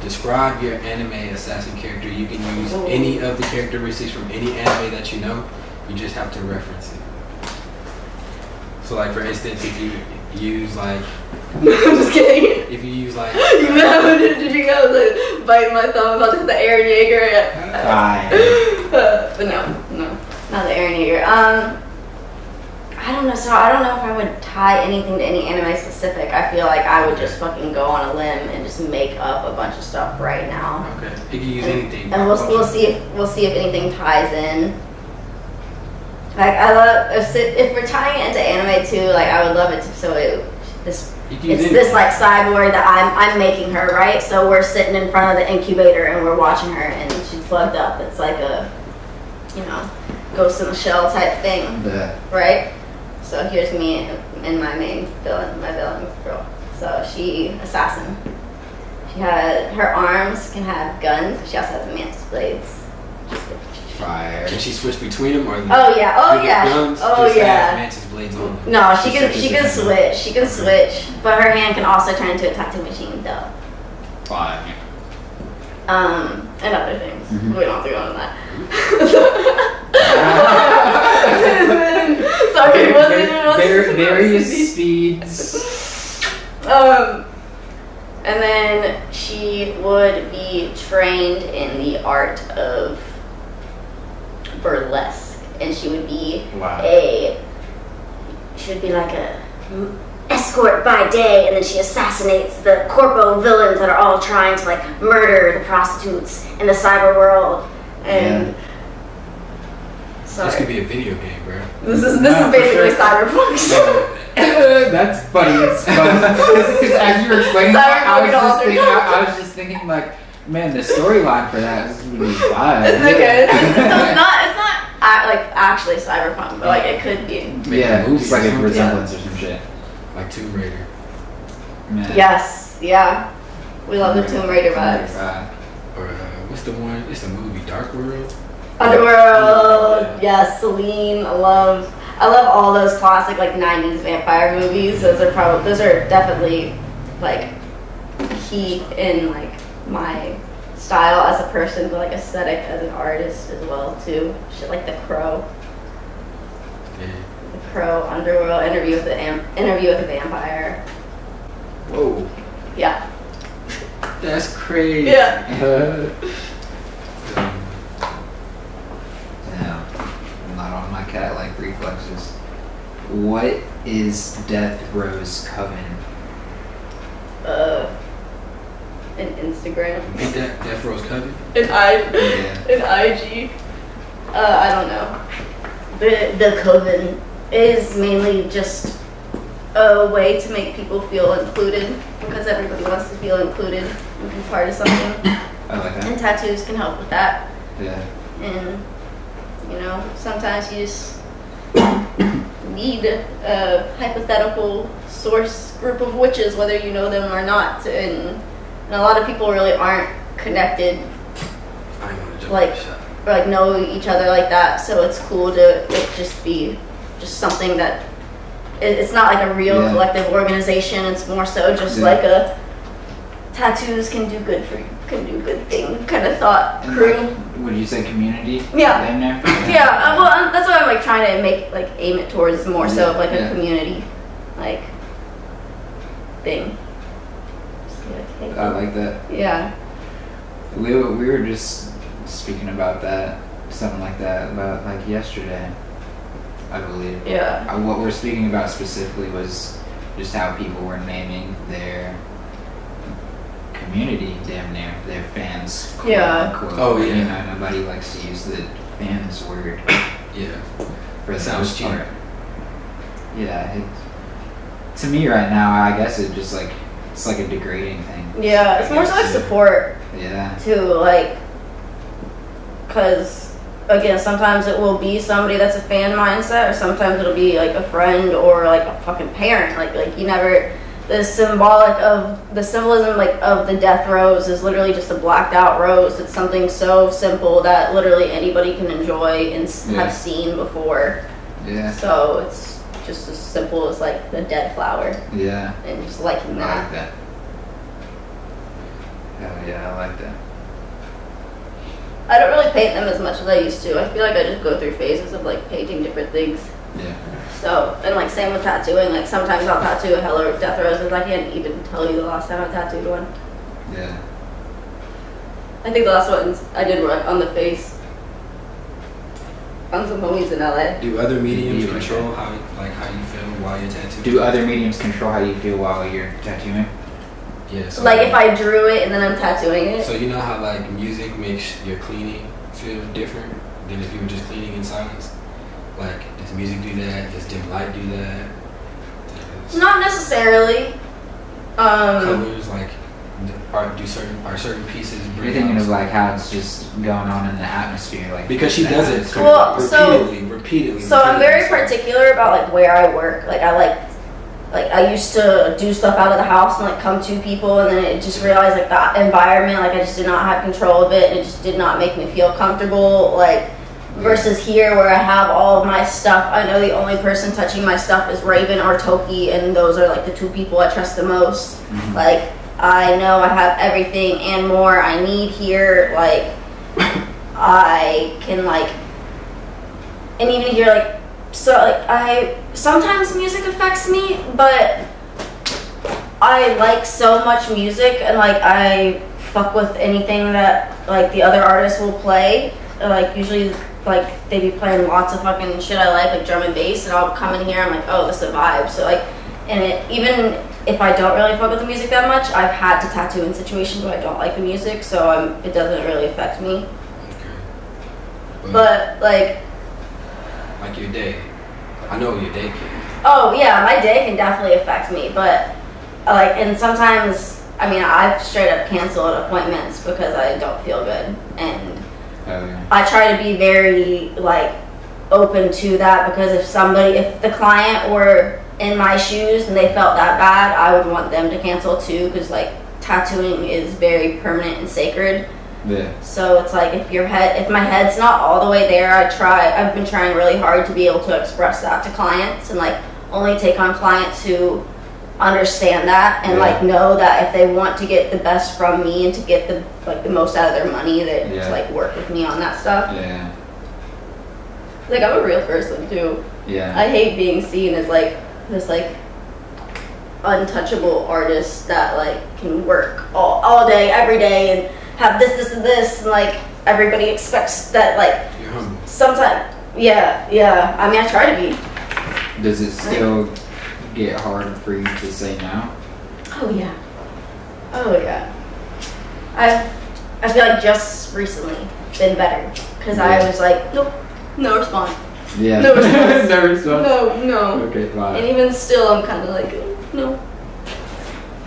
describe your anime assassin character. You can use any of the characteristics from any anime that you know. You just have to reference it. So, like, for instance, if you use, like, I'm just kidding. if you use, like, You know, did you go like biting my thumb about the Aaron Yeager? Fine. But no, not the Aaron Yeager. I don't know. So I don't know if I would tie anything to any anime specific. I feel like I would just fucking go on a limb and just make up a bunch of stuff right now. okay, you can use anything. And we'll see if anything ties in. Like I love if we're tying it into anime too. Like I would love it to You can use it's this like cyborg that I'm making her, right? So we're sitting in front of the incubator and we're watching her and she's plugged up. It's like a, you know, Ghost in the Shell type thing, Yeah. right? So here's me and my main villain, my villain girl. So she assassin. She had her arms can have guns. But she also has mantis blades. Fire. Can she switch between them, or Oh yeah, oh yeah, guns oh just yeah. have mantis blades on them? No, she can switch. She can switch, but her hand can also turn into a tattoo machine, though. Fire. And other things. Mhm. We don't have to go into that. Sorry, it wasn't Various speeds. And then she would be trained in the art of burlesque, and she would be she would be like a escort by day, and then she assassinates the corpo villains that are all trying to like murder the prostitutes in the cyber world. And sorry, This could be a video game, bro. this is basically cyberpunk. That's funny as fuck. Because as you were explaining that, I was just thinking like, man, the storyline for that is really fire. It's okay. So it's not like actually cyberpunk, but like it could be. Yeah, just like a resemblance or some shit. Like Tomb Raider. Man. Yes, yeah. We love the Tomb Raider vibes. Or what's the one? It's a movie, Dark World. Underworld, yes, Celine. I love all those classic like '90s vampire movies. Those are definitely like key in like my style as a person, but like aesthetic as an artist as well too. Shit like The Crow. Yeah. The Crow, Underworld, Interview with a Vampire. Whoa. Yeah. That's crazy. Yeah. Damn. I'm not on my cat-like reflexes. What is Death Row's Coven? An Instagram. Ain't that Death Row's Coven? An IG. I don't know. The Coven is mainly just a way to make people feel included, because everybody wants to feel included and be part of something. I like that. And tattoos can help with that. Yeah. And, you know, sometimes you just need a hypothetical source group of witches, whether you know them or not. And a lot of people really aren't connected like know each other like that. So it's cool to just be something that it's not like a real collective organization. It's more so just like a tattoos can do good thing kind of thought crew. Like, would you say community? Yeah. In there? Yeah. Well, that's what I'm like trying to aim it towards more so of like a community like thing. I like that. Yeah. We were just speaking about that, something like that, about like yesterday, I believe. Yeah. What we're speaking about specifically was just how people were naming their community, damn near, their fans. Quote, unquote. Oh yeah. You know, nobody likes to use the fans word. Yeah. For the sounds most cheap. part. Yeah. To me right now, I guess it's like a degrading thing. Yeah, it's more so like support. Yeah. Too, like, because again, sometimes it will be somebody that's a fan mindset, or sometimes it'll be like a friend or like a fucking parent. Like you never. The symbolism like of the death rose is literally just a blacked out rose. It's something so simple that literally anybody can enjoy and have seen before. Yeah. So it's just as simple as like the dead flower. Yeah. And just liking that. I like that. Hell yeah, I like that. I don't really paint them as much as I used to. I feel like I just go through phases of like painting different things. Yeah. So, and like same with tattooing, like sometimes I'll tattoo a hella death roses. I can't even tell you the last time I tattooed one. Yeah. I think the last ones I did were like on the face. On some homies in LA. Do other mediums control how you feel while you're tattooing? Do other mediums control how you feel while you're tattooing? Yeah. So like if I drew it and then I'm tattooing it. So you know how like music makes your cleaning feel different than if you were just cleaning in silence? Like, does music do that? Does dim light do that? Not necessarily. Colors, like, are certain pieces You're bring thinking out of like how it's just going on in the atmosphere, like because she does it repeatedly. So I'm very particular about like where I work. Like I used to do stuff out of the house and like come to people, and then it just realized like the environment, like I just did not have control of it, and it just did not make me feel comfortable. Like. Versus here where I have all of my stuff. I know the only person touching my stuff is Raven or Toki, and those are like the two people I trust the most. Mm-hmm. Like I know I have everything and more I need here. Like I can like, and even here like, so like sometimes music affects me, but I like so much music, and like I fuck with anything that like the other artists will play. Like usually like they be playing lots of fucking shit I like drum and bass, and I'll come in here, I'm like, oh, this is a vibe. So like, and even if I don't really fuck with the music that much, I've had to tattoo in situations where I don't like the music, so it doesn't really affect me. Okay. But like your day, I know your day can. Oh yeah, my day can definitely affect me, but like, and sometimes, I mean, I've straight up canceled appointments because I don't feel good, and I try to be very like open to that, because if the client were in my shoes and they felt that bad, I would want them to cancel too, because like tattooing is very permanent and sacred. Yeah. So it's like if my head's not all the way there, I've been trying really hard to be able to express that to clients, and like only take on clients who understand that and like know that if they want to get the best from me and to get the most out of their money, that to like work with me on that stuff. Yeah. Like I'm a real person too. Yeah. I hate being seen as like this like untouchable artist that like can work all day every day and have this and this, and like everybody expects that like sometimes. Yeah. I mean, I try to be. Does it still get hard for you to say no? Oh yeah. I feel like just recently been better, because I was like, nope, no response. Yeah. No response. No response. No. Okay, fine. And even still, I'm kind of like, no.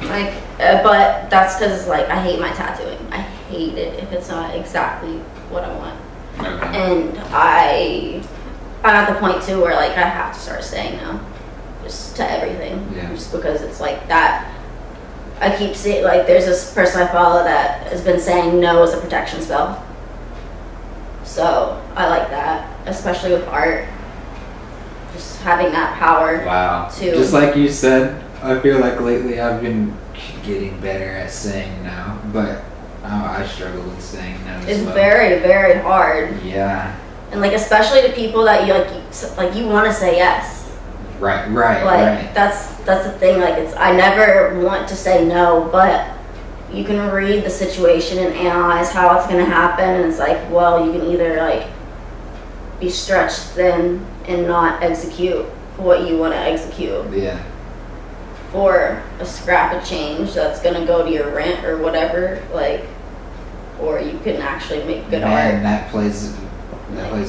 Like, but that's because like I hate my tattooing. I hate it if it's not exactly what I want. Okay. And I'm at the point too where like I have to start saying no, just to everything. Yeah. Just because it's like that. I keep seeing like there's this person I follow that has been saying no as a protection spell. So I like that, especially with art. Just having that power. Wow. To just like you said, I feel like lately I've been getting better at saying no, but I struggle with saying no as it's well. very, very hard. Yeah. And like especially to people that you like you want to say yes. Right. Like that's the thing. Like I never want to say no, but you can read the situation and analyze how it's gonna happen, and it's like, well, you can either like be stretched thin and not execute what you want to execute. Yeah. For a scrap of change that's gonna go to your rent or whatever, like, or you can actually make good art. And that plays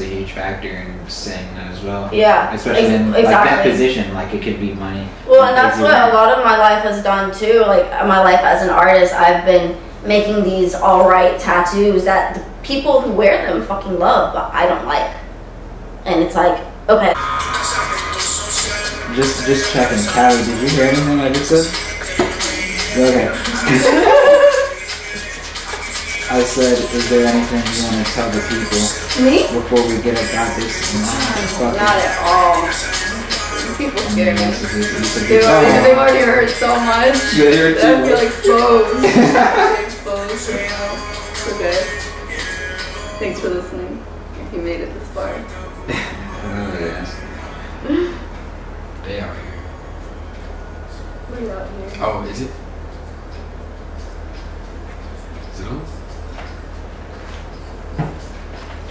a huge factor in saying that as well. Yeah, especially in like that position, like it could be money. Well, and that's what a lot of my life has done too. Like my life as an artist, I've been making these alright tattoos that the people who wear them fucking love, but I don't like. And it's like, okay. Just checking. Callie, did you hear anything I just said? Okay. I said, is there anything you want to tell the people? Me? Before we get about this? Not at all. People scare me. They've already heard so much. Yeah, they heard too much. I feel exposed. Okay. Thanks for listening. If you made it this far. Oh, yes. They out here. We're out here. Oh, is it? Is it on?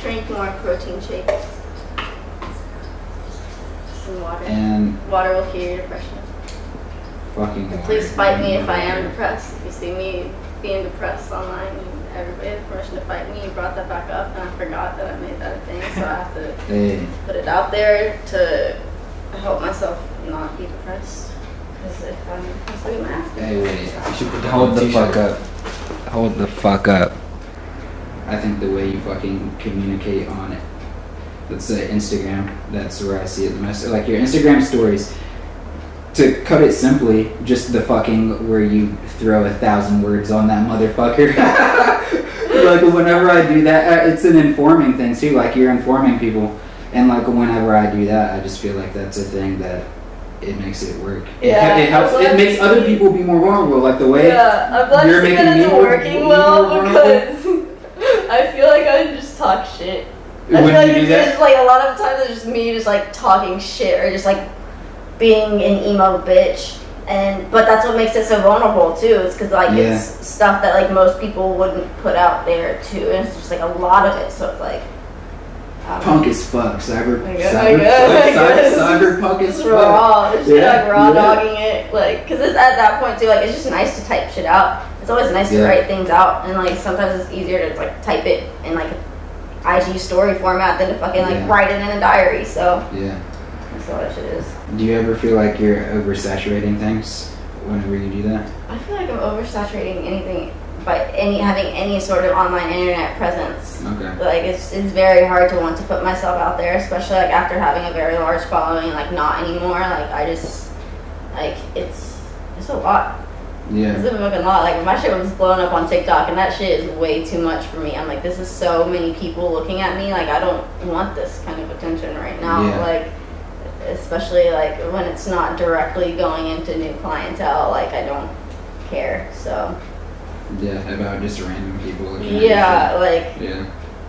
Drink more protein shakes. And water. And water will cure your depression. fucking water. Please fight me if I am depressed. If you see me being depressed online, everybody has permission to fight me. You brought that back up, and I forgot that I made that a thing, so I have to put it out there to help myself not be depressed. Because if I'm depressed, I'm gonna have to. Hey, wait. You should put that Hold on the t-shirt. fuck up. Hold the fuck up. I think the way you fucking communicate on it. Let's say Instagram. That's where I see it the most. Like your Instagram stories. To cut it simply, just the fucking where you throw 1,000 words on that motherfucker. Like whenever I do that, it's an informing thing too. Like you're informing people, and like whenever I do that, I just feel like that's a thing that it makes it work. Yeah, it helps. It makes other people be more vulnerable. Like the way I'm glad you're to see making that me it's more working well vulnerable. because I feel like I just talk shit. I When feel like you do it's that? just like a lot of the times it's just me just like talking shit or just like being an emo bitch. But that's what makes it so vulnerable too. It's because like it's stuff that like most people wouldn't put out there too, and it's just like a lot of it. So it's like Punk as fuck. Cyberpunk as just fuck. raw. Just like raw dogging it, like because it's at that point too. Like it's just nice to type shit out. It's always nice to write things out, and like sometimes it's easier to like type it in like IG story format than to fucking like write it in a diary. So that's all that shit is. Do you ever feel like you're oversaturating things whenever you do that? I feel like I'm oversaturating anything by having any sort of online internet presence. Okay. Like it's very hard to want to put myself out there, especially like after having a very large following, like not anymore. Like I just like it's a lot. Yeah. It's a fucking lot. Like my shit was blowing up on TikTok, and that shit is way too much for me. I'm like, this is so many people looking at me. Like I don't want this kind of attention right now. Yeah. Like especially like when it's not directly going into new clientele. Like I don't care. So. Yeah, about just random people. Yeah, like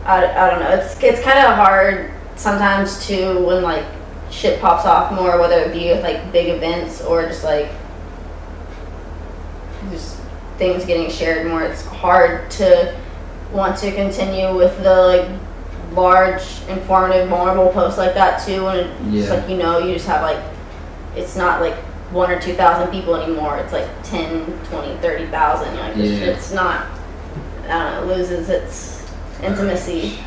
I don't know. It's kind of hard sometimes too when like shit pops off more, whether it be with like big events or just like just things getting shared more. It's hard to want to continue with the like large, informative, vulnerable posts like that too. And it's like you just have like it's not like 1,000 or 2,000 people anymore. It's like 10, 20, 30,000. Like this shit's not. I don't know. It loses its intimacy.